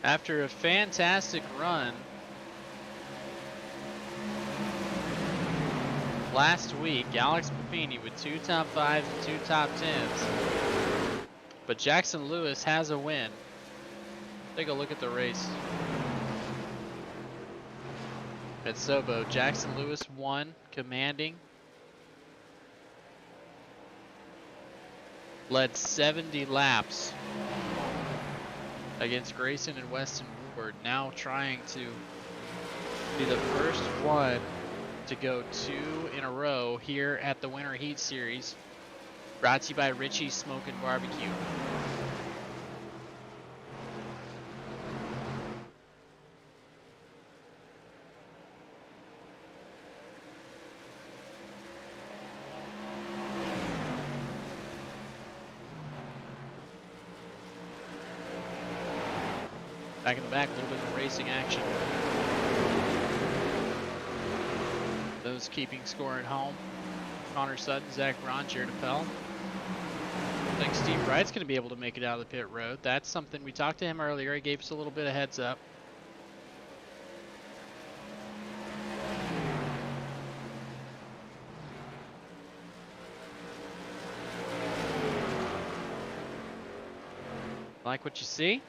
After a fantastic run last week, Alex Papini with 2 top 5s and 2 top 10s. But Jackson Lewis has a win. Take a look at the race. At Sobo, Jackson Lewis won, commanding. Led 70 laps against Grayson and Weston Woodward, now trying to be the first one to go 2 in a row here at the Winter Heat Series. Brought to you by Ritchie Smokin' Barbecue. Back in the back, a little bit of racing action. Those keeping score at home: Connor Sutton, Zach Braun, Jared Appel. I think Steve Wright's going to be able to make it out of the pit road. That's something we talked to him earlier. He gave us a little bit of heads up. Like what you see?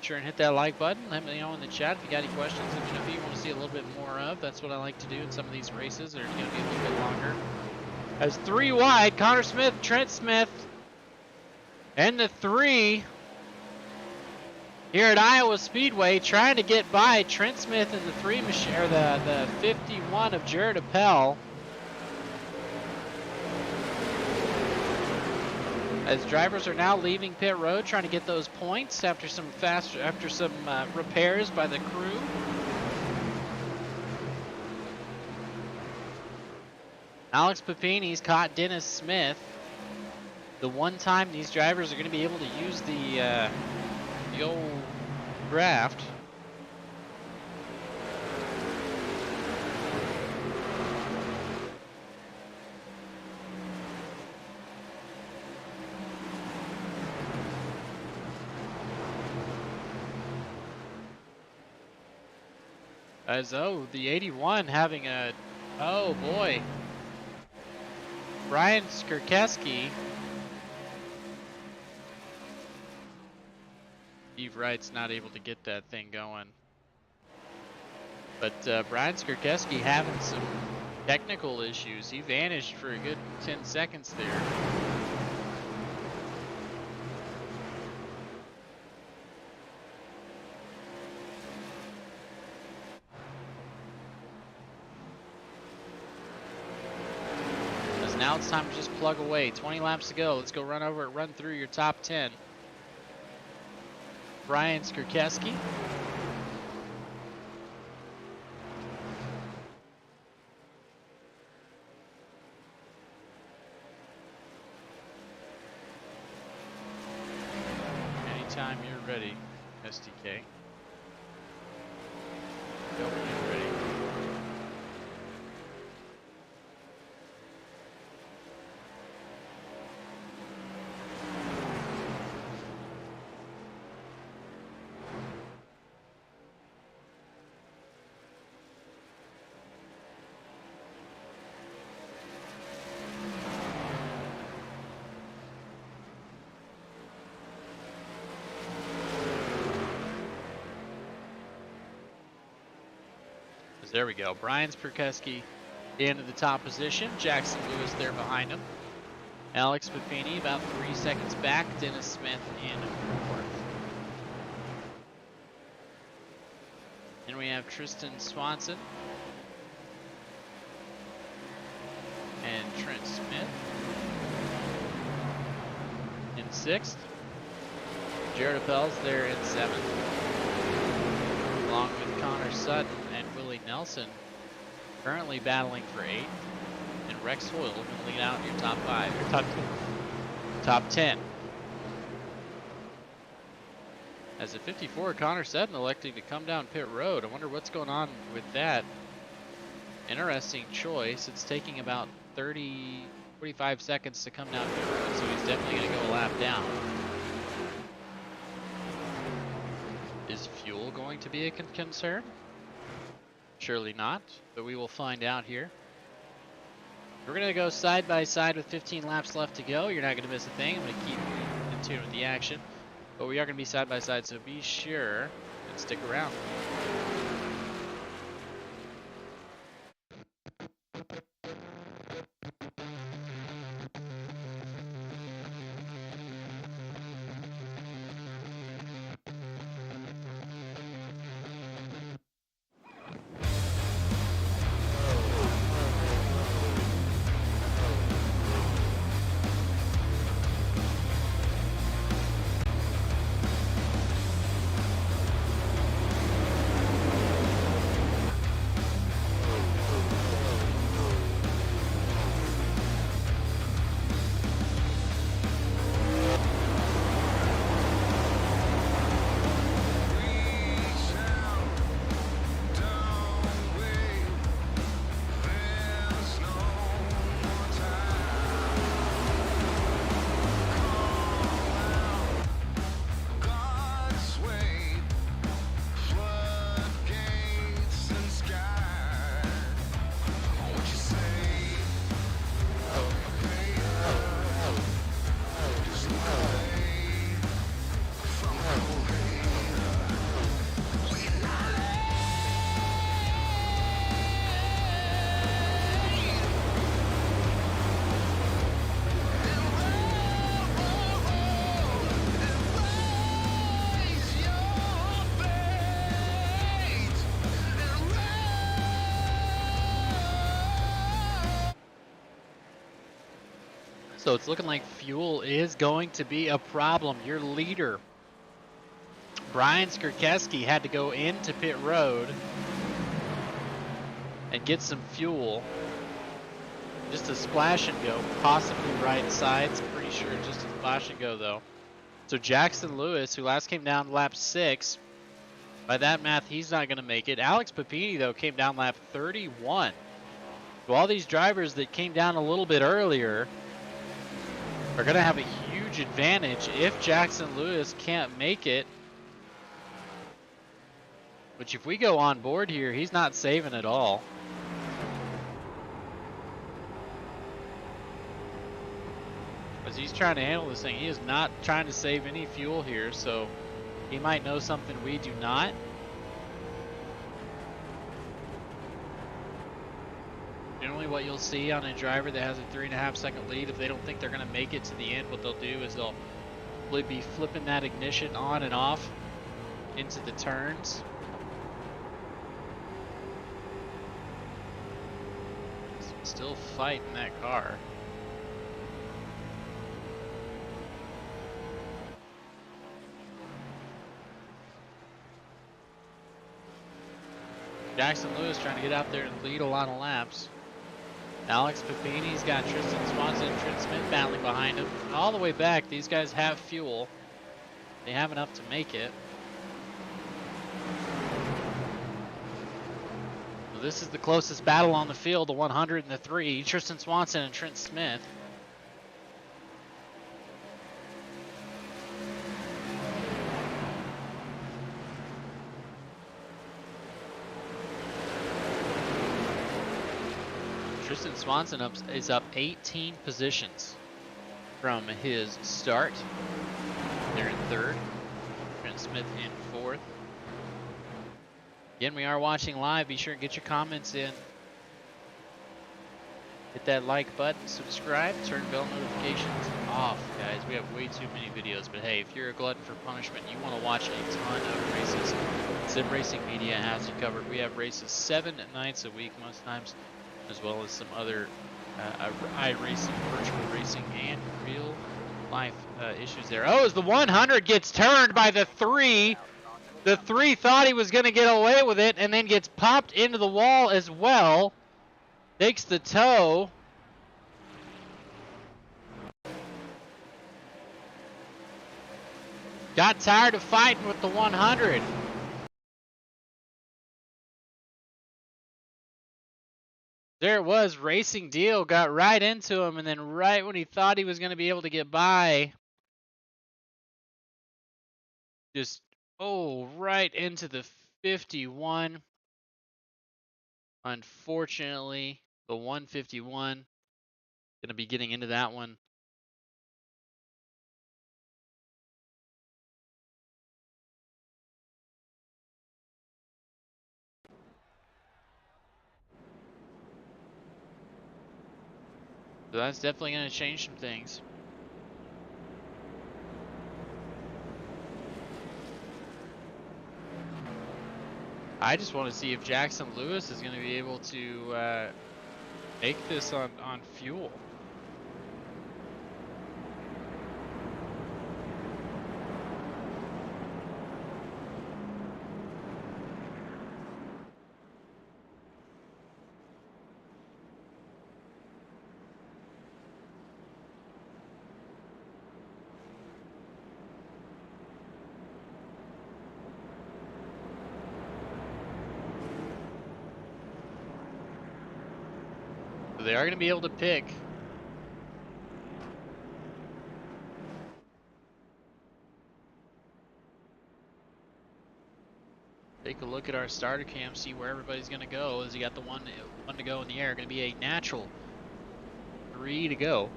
Sure and hit that like button. Let me know in the chat if you got any questions. Let me know if you want to see a little bit more of. That's what I like to do in some of these races. They're going to be a little bit longer. As 3 wide, Connor Smith, Trent Smith, and the 3 here at Iowa Speedway, trying to get by Trent Smith and the 3 or the 51 of Jared Appel. As drivers are now leaving pit road, trying to get those points after some repairs by the crew. Alex Papini's caught Dennis Smith. The one time these drivers are going to be able to use the old draft. As the 81 having a, oh boy, Brian Skurkeski. Steve Wright's not able to get that thing going. But Brian Skurkeski having some technical issues. He vanished for a good 10 seconds there. Now it's time to just plug away. 20 laps to go. Let's go run through your top 10. Brian Skurkeski. Anytime you're ready, SDK. Go when you're ready. There we go. Brian Skurkeski into the top position. Jackson Lewis there behind him. Alex Papini about 3 seconds back. Dennis Smith in 4th. And we have Tristan Swanson and Trent Smith in 6th. Jared Appel's there in 7th. Along with Connor Sutton and Willie Nelson currently battling for 8th, and Rex Hoyle will lead out in your top 5, or top 10. As a 54, Connor Sutton electing to come down pit road. I wonder what's going on with that. Interesting choice. It's taking about 45 seconds to come down pit road, so he's definitely going to go a lap down. Is fuel going to be a concern? Surely not, but we will find out here. We're going to go side by side with 15 laps left to go. You're not going to miss a thing. I'm going to keep you in tune with the action. But we are going to be side by side, so be sure and stick around. So it's looking like fuel is going to be a problem. Your leader, Brian Skurkeski, had to go into pit road and get some fuel. Just a splash and go, possibly right sides. Pretty sure just a splash and go though. So Jackson Lewis, who last came down lap 6, by that math, he's not going to make it. Alex Papini, though, came down lap 31. So all these drivers that came down a little bit earlier are going to have a huge advantage if Jackson Lewis can't make it. Which if we go on board here, he's not saving at all. As he's trying to handle this thing, he is not trying to save any fuel here, so he might know something we do not. Generally what you'll see on a driver that has a 3.5 second lead, if they don't think they're going to make it to the end, what they'll do is they'll be flipping that ignition on and off into the turns. Still fighting that car. Jackson Lewis trying to get out there and lead a lot of laps. Alex Papini's got Tristan Swanson and Trent Smith battling behind him. All the way back, these guys have fuel. They have enough to make it. So this is the closest battle on the field, the 100 and the 3. Tristan Swanson and Trent Smith. Tristan Swanson is up 18 positions from his start. They're in 3rd. Trent Smith in 4th. Again, we are watching live. Be sure and get your comments in. Hit that like button, subscribe, turn bell notifications off, guys. We have way too many videos, but hey, if you're a glutton for punishment, you want to watch a ton of races, Sim Racing Media has you covered. We have races 7 nights a week most times, as well as some other iRacing, virtual racing, and real life issues there. Oh, as the 100 gets turned by the 3. The 3 thought he was going to get away with it and then gets popped into the wall as well. Takes the tow. Got tired of fighting with the 100. There it was, Racing Deal got right into him, and then right when he thought he was going to be able to get by, just, right into the 51. Unfortunately, the 151, going to be getting into that one. So that's definitely going to change some things. I just want to see if Jackson Lewis is going to be able to make this on fuel. So they are going to be able to pick. Take a look at our starter cam, see where everybody's going to go. As you got the one to go in the air, going to be a natural 3 to go.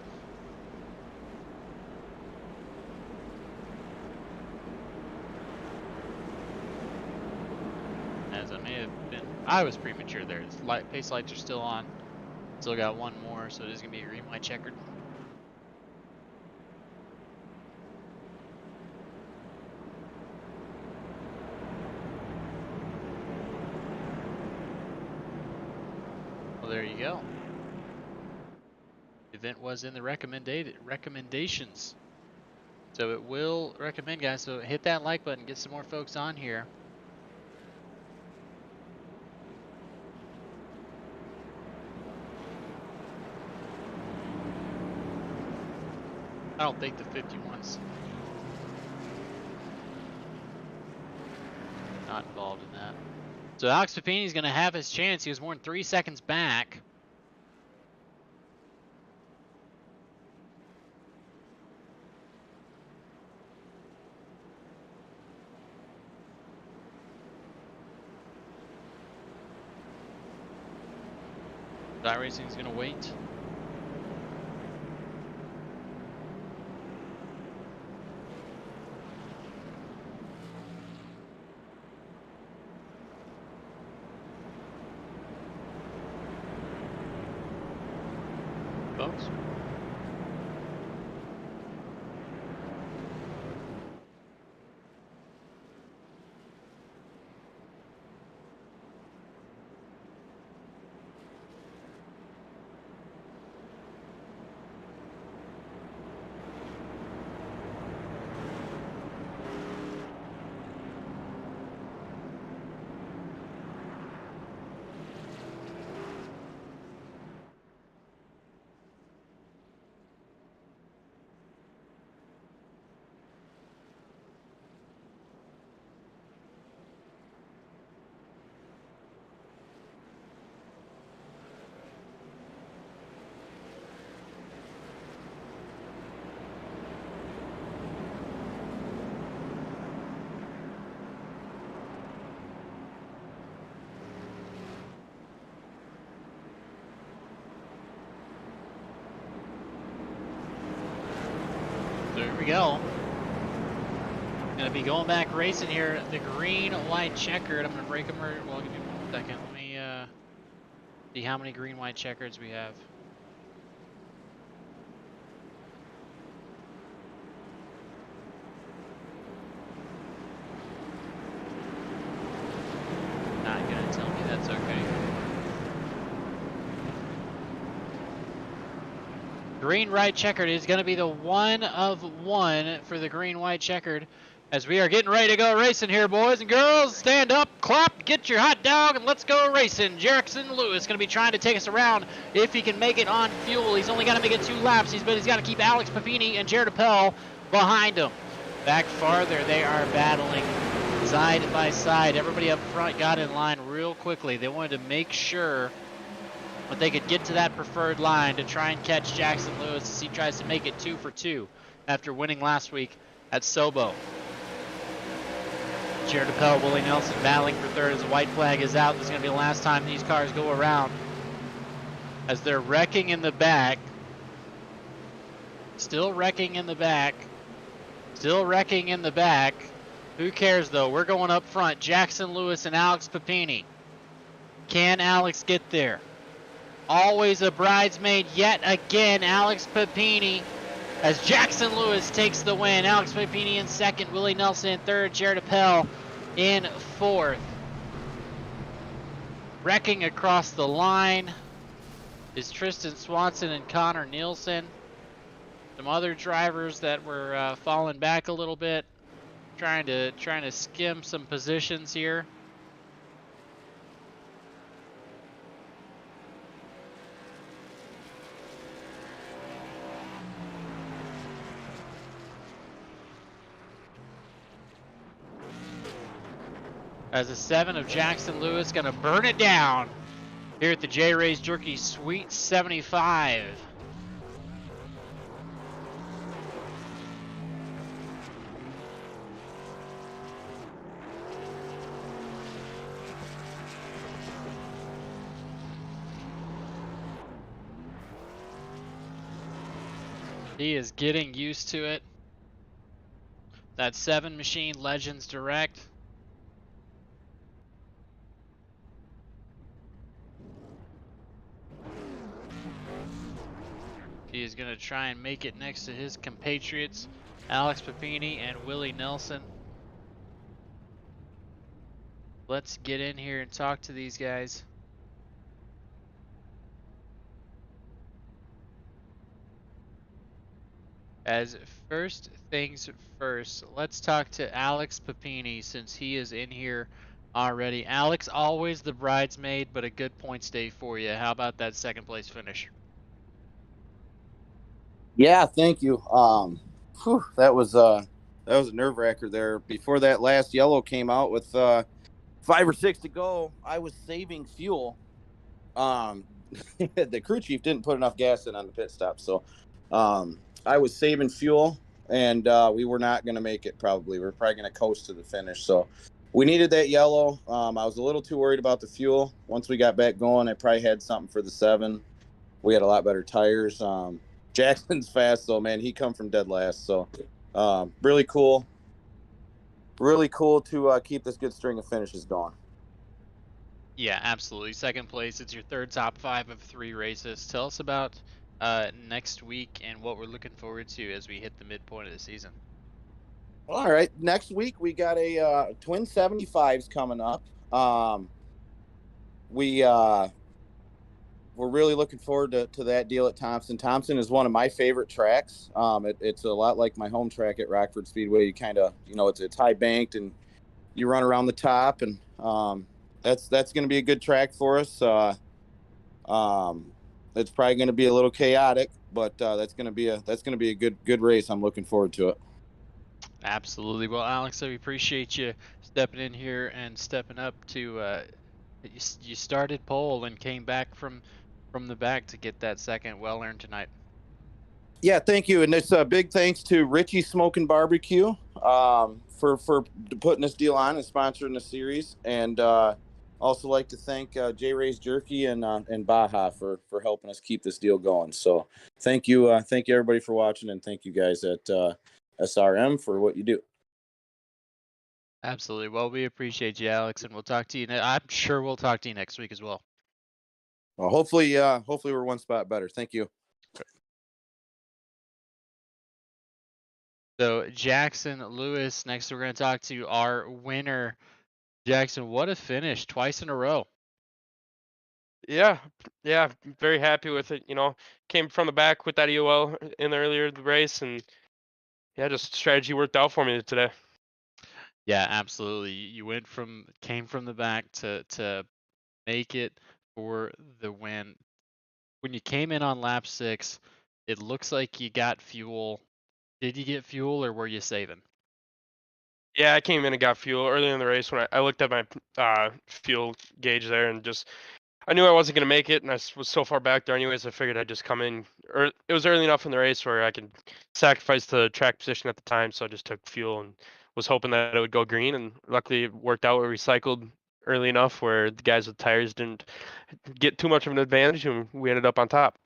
As I may have been, I was premature there. The pace lights are still on. Still got one more, so it is going to be a green light checkered. Well, there you go. event was in the recommendations. So it will recommend, guys. So hit that like button, get some more folks on here. I don't think the 51's not involved in that. So Alex Papini's going to have his chance. He was more than 3 seconds back. iRacing's going to wait. Folks. So here we go. Gonna be going back racing here. The green, white, checkered. I'm gonna break them. Well, give me 1 second. Let me see how many green, white, checkers we have. Not gonna tell me. That's okay. Green, white, checkered is going to be the 1 of 1 for the green, white, checkered. As we are getting ready to go racing here, boys and girls. Stand up, clap, get your hot dog, and let's go racing. Jackson Lewis going to be trying to take us around if he can make it on fuel. He's only got to make it 2 laps, but he's got to keep Alex Papini and Jared Appel behind him. Back farther, they are battling side by side. Everybody up front got in line real quickly. They wanted to make sure but they could get to that preferred line to try and catch Jackson Lewis as he tries to make it 2 for 2 after winning last week at Sobo. Jared Appel, Willie Nelson battling for third as the white flag is out. This is going to be the last time these cars go around as they're wrecking in the back. Still wrecking in the back. Still wrecking in the back. Who cares though? We're going up front. Jackson Lewis and Alex Papini. Can Alex get there? Always a bridesmaid yet again, Alex Papini, as Jackson Lewis takes the win. Alex Papini in second, Willie Nelson in third, Jared Appel in fourth. Wrecking across the line is Tristan Swanson and Connor Nielsen. Some other drivers that were falling back a little bit, trying to skim some positions here. As a 7 of Jackson Lewis gonna burn it down here at the J-Rays Jerky Sweet 75. He is getting used to it. That 7 machine, Legends Direct. He is going to try and make it next to his compatriots, Alex Papini and Willie Nelson. Let's get in here and talk to these guys. As first things first, let's talk to Alex Papini since he is in here already. Alex, always the bridesmaid, but a good points day for you. How about that second place finish? Yeah, thank you. That was a nerve wracker there. Before that last yellow came out with 5 or 6 to go, I was saving fuel. The crew chief didn't put enough gas in on the pit stop, so I was saving fuel, and we were not going to make it. Probably we were probably going to coast to the finish. So we needed that yellow. I was a little too worried about the fuel. Once we got back going, I probably had something for the 7. We had a lot better tires. Jackson's fast though, man. He come from dead last, so really cool to keep this good string of finishes going. Yeah, absolutely. Second place. It's your third top 5 of 3 races. Tell us about next week and what we're looking forward to as we hit the midpoint of the season. All right, next week we got a twin 75s coming up. We're really looking forward to that deal at Thompson. Thompson is one of my favorite tracks. It's a lot like my home track at Rockford Speedway. You kind of, it's high banked and you run around the top, and that's going to be a good track for us. It's probably going to be a little chaotic, but that's going to be a good race. I'm looking forward to it. Absolutely. Well, Alex, I appreciate you stepping in here and stepping up to you started pole and came back from the back to get that second. Well earned tonight. Yeah, thank you, and it's a big thanks to Ritchie Smoking Barbecue for putting this deal on and sponsoring the series, and also like to thank J Ray's Jerky and Baja for helping us keep this deal going. So thank you everybody for watching, and thank you guys at SRM for what you do. Absolutely. Well, we appreciate you, Alex, and we'll talk to you. I'm sure we'll talk to you next week as well. Well, hopefully we're one spot better. Thank you. So Jackson Lewis, next we're going to talk to our winner. Jackson, what a finish, twice in a row. Yeah, very happy with it. Came from the back with that EOL in the earlier the race, and yeah, just strategy worked out for me today. Yeah, absolutely. You came from the back to make it for the win. When you came in on lap 6, it looks like you got fuel. Did you get fuel or were you saving? Yeah, I came in and got fuel early in the race when I looked at my fuel gauge there, and just I knew I wasn't gonna make it, and I was so far back there anyways. I figured I'd just come in. Or it was early enough in the race where I could sacrifice the track position at the time, so I just took fuel and was hoping that it would go green. And luckily, it worked out. We recycled early enough where the guys with tires didn't get too much of an advantage, and we ended up on top.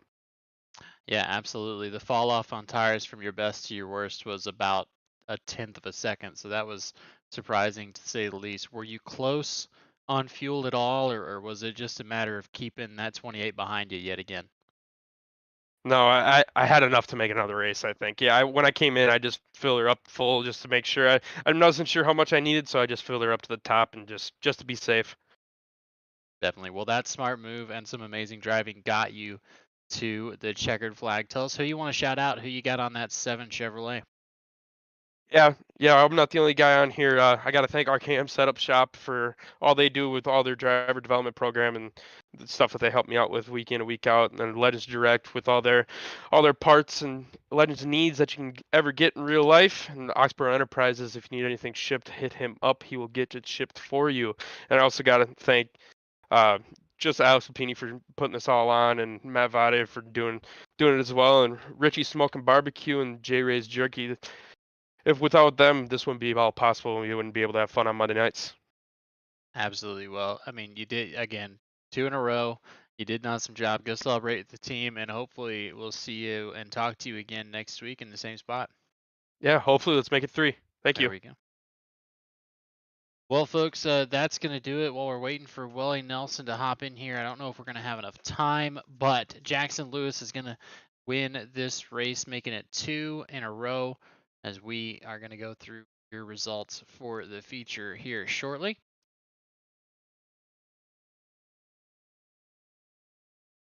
Yeah, absolutely. The fall off on tires from your best to your worst was about a tenth of a second, so that was surprising to say the least. Were you close on fuel at all, or was it just a matter of keeping that 28 behind you yet again? No, I had enough to make another race, I think. Yeah, when I came in, I just filled her up full just to make sure. I wasn't sure how much I needed, so I just filled her up to the top and just to be safe. Definitely. Well, that smart move and some amazing driving got you to the checkered flag. Tell us who you want to shout out, who you got on that 7 Chevrolet. Yeah, I'm not the only guy on here. I got to thank RKM Setup Shop for all they do with all their driver development program and the stuff that they help me out with week in and week out. And then Legends Direct with all their parts and Legends needs that you can ever get in real life. And Oxborough Enterprises, if you need anything shipped, hit him up. He will get it shipped for you. And I also got to thank uh, just Alex Lapini for putting this all on, and Matt Vade for doing it as well, and Ritchie Smoking Barbecue and J Ray's Jerky. If without them, this wouldn't be all possible. We wouldn't be able to have fun on Monday nights. Absolutely. Well, I mean, you did, again, 2 in a row. You did an awesome job. Go celebrate with the team, and hopefully we'll see you and talk to you again next week in the same spot. Yeah, hopefully let's make it 3. Thank There you. we go. Well, folks, that's going to do it while we're waiting for Willie Nelson to hop in here. I don't know if we're going to have enough time, but Jackson Lewis is going to win this race, making it 2 in a row, as we are going to go through your results for the feature here shortly.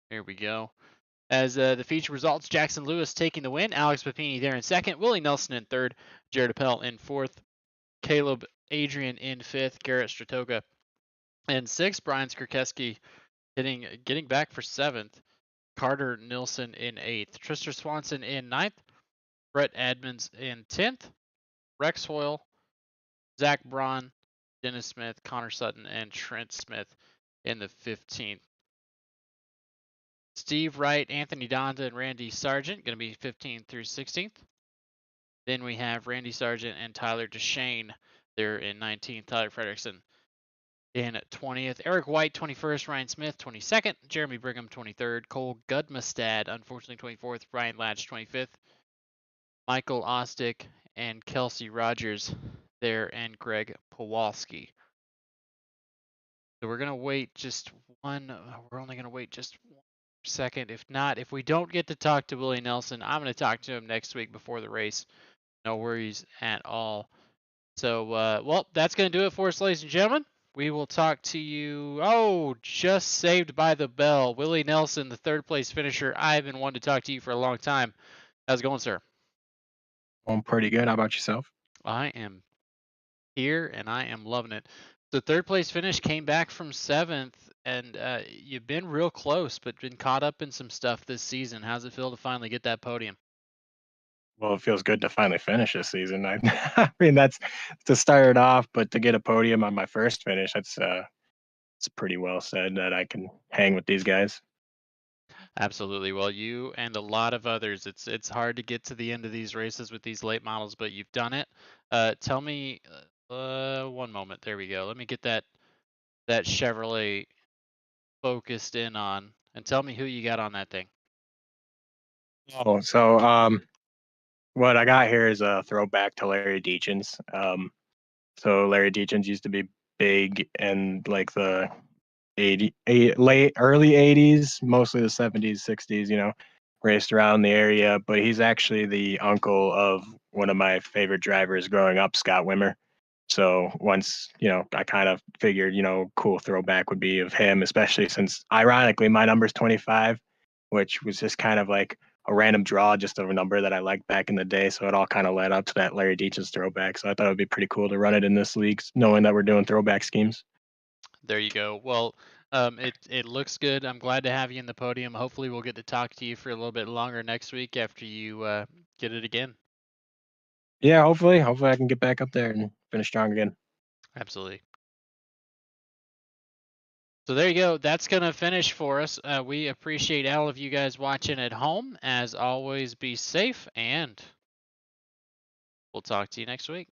Here we go. As the feature results, Jackson Lewis taking the win, Alex Papini there in second, Willie Nelson in third, Jared Appel in fourth, Caleb Adrian in fifth, Garrett Stratoga in sixth, Brian Skrkeski getting back for seventh, Carter Nilsson in eighth, Trista Swanson in ninth, Brett Edmonds in 10th, Rex Hoyle, Zach Braun, Dennis Smith, Connor Sutton, and Trent Smith in the 15th. Steve Wright, Anthony Donda, and Randy Sargent going to be 15th through 16th. Then we have Randy Sargent and Tyler Deshane there in 19th. Tyler Fredrickson in 20th. Eric White, 21st. Ryan Smith, 22nd. Jeremy Brigham, 23rd. Cole Gudmastad, unfortunately, 24th. Brian Latch, 25th. Michael Ostick and Kelsey Rogers there, and Greg Powalski. So we're going to wait just we're only going to wait just 1 second. If we don't get to talk to Willie Nelson, I'm going to talk to him next week before the race. No worries at all. So, well, that's going to do it for us, ladies and gentlemen. We will talk to you. Oh, just saved by the bell. Willie Nelson, the third place finisher. I've been wanting to talk to you for a long time. How's it going, sir? I'm pretty good. How about yourself? I am here and I am loving it. The third place finish, came back from 7th, and you've been real close, but been caught up in some stuff this season. How's it feel to finally get that podium? Well, it feels good to finally finish this season. I mean, that's to start it off, but to get a podium on my first finish, it's pretty well said that I can hang with these guys. Absolutely. Well, you and a lot of others. It's hard to get to the end of these races with these late models, but you've done it. Tell me, one moment. There we go. Let me get that Chevrolet focused in on, and tell me who you got on that thing. Oh, so what I got here is a throwback to Larry Deachens. So Larry Deachens used to be big in like the early 80s, mostly the 70s, 60s, raced around the area, but he's actually the uncle of one of my favorite drivers growing up, Scott Wimmer. So once, I kind of figured, cool throwback would be of him, especially since ironically my number's 25, which was just kind of like a random draw, just of a number that I liked back in the day. So it all kind of led up to that Larry Deachens throwback. So I thought it would be pretty cool to run it in this league, knowing that we're doing throwback schemes. There you go. Well, it looks good. I'm glad to have you in the podium. Hopefully we'll get to talk to you for a little bit longer next week after you get it again. Yeah, hopefully I can get back up there and finish strong again. Absolutely. So there you go. That's going to finish for us. We appreciate all of you guys watching at home. As always, be safe, and we'll talk to you next week.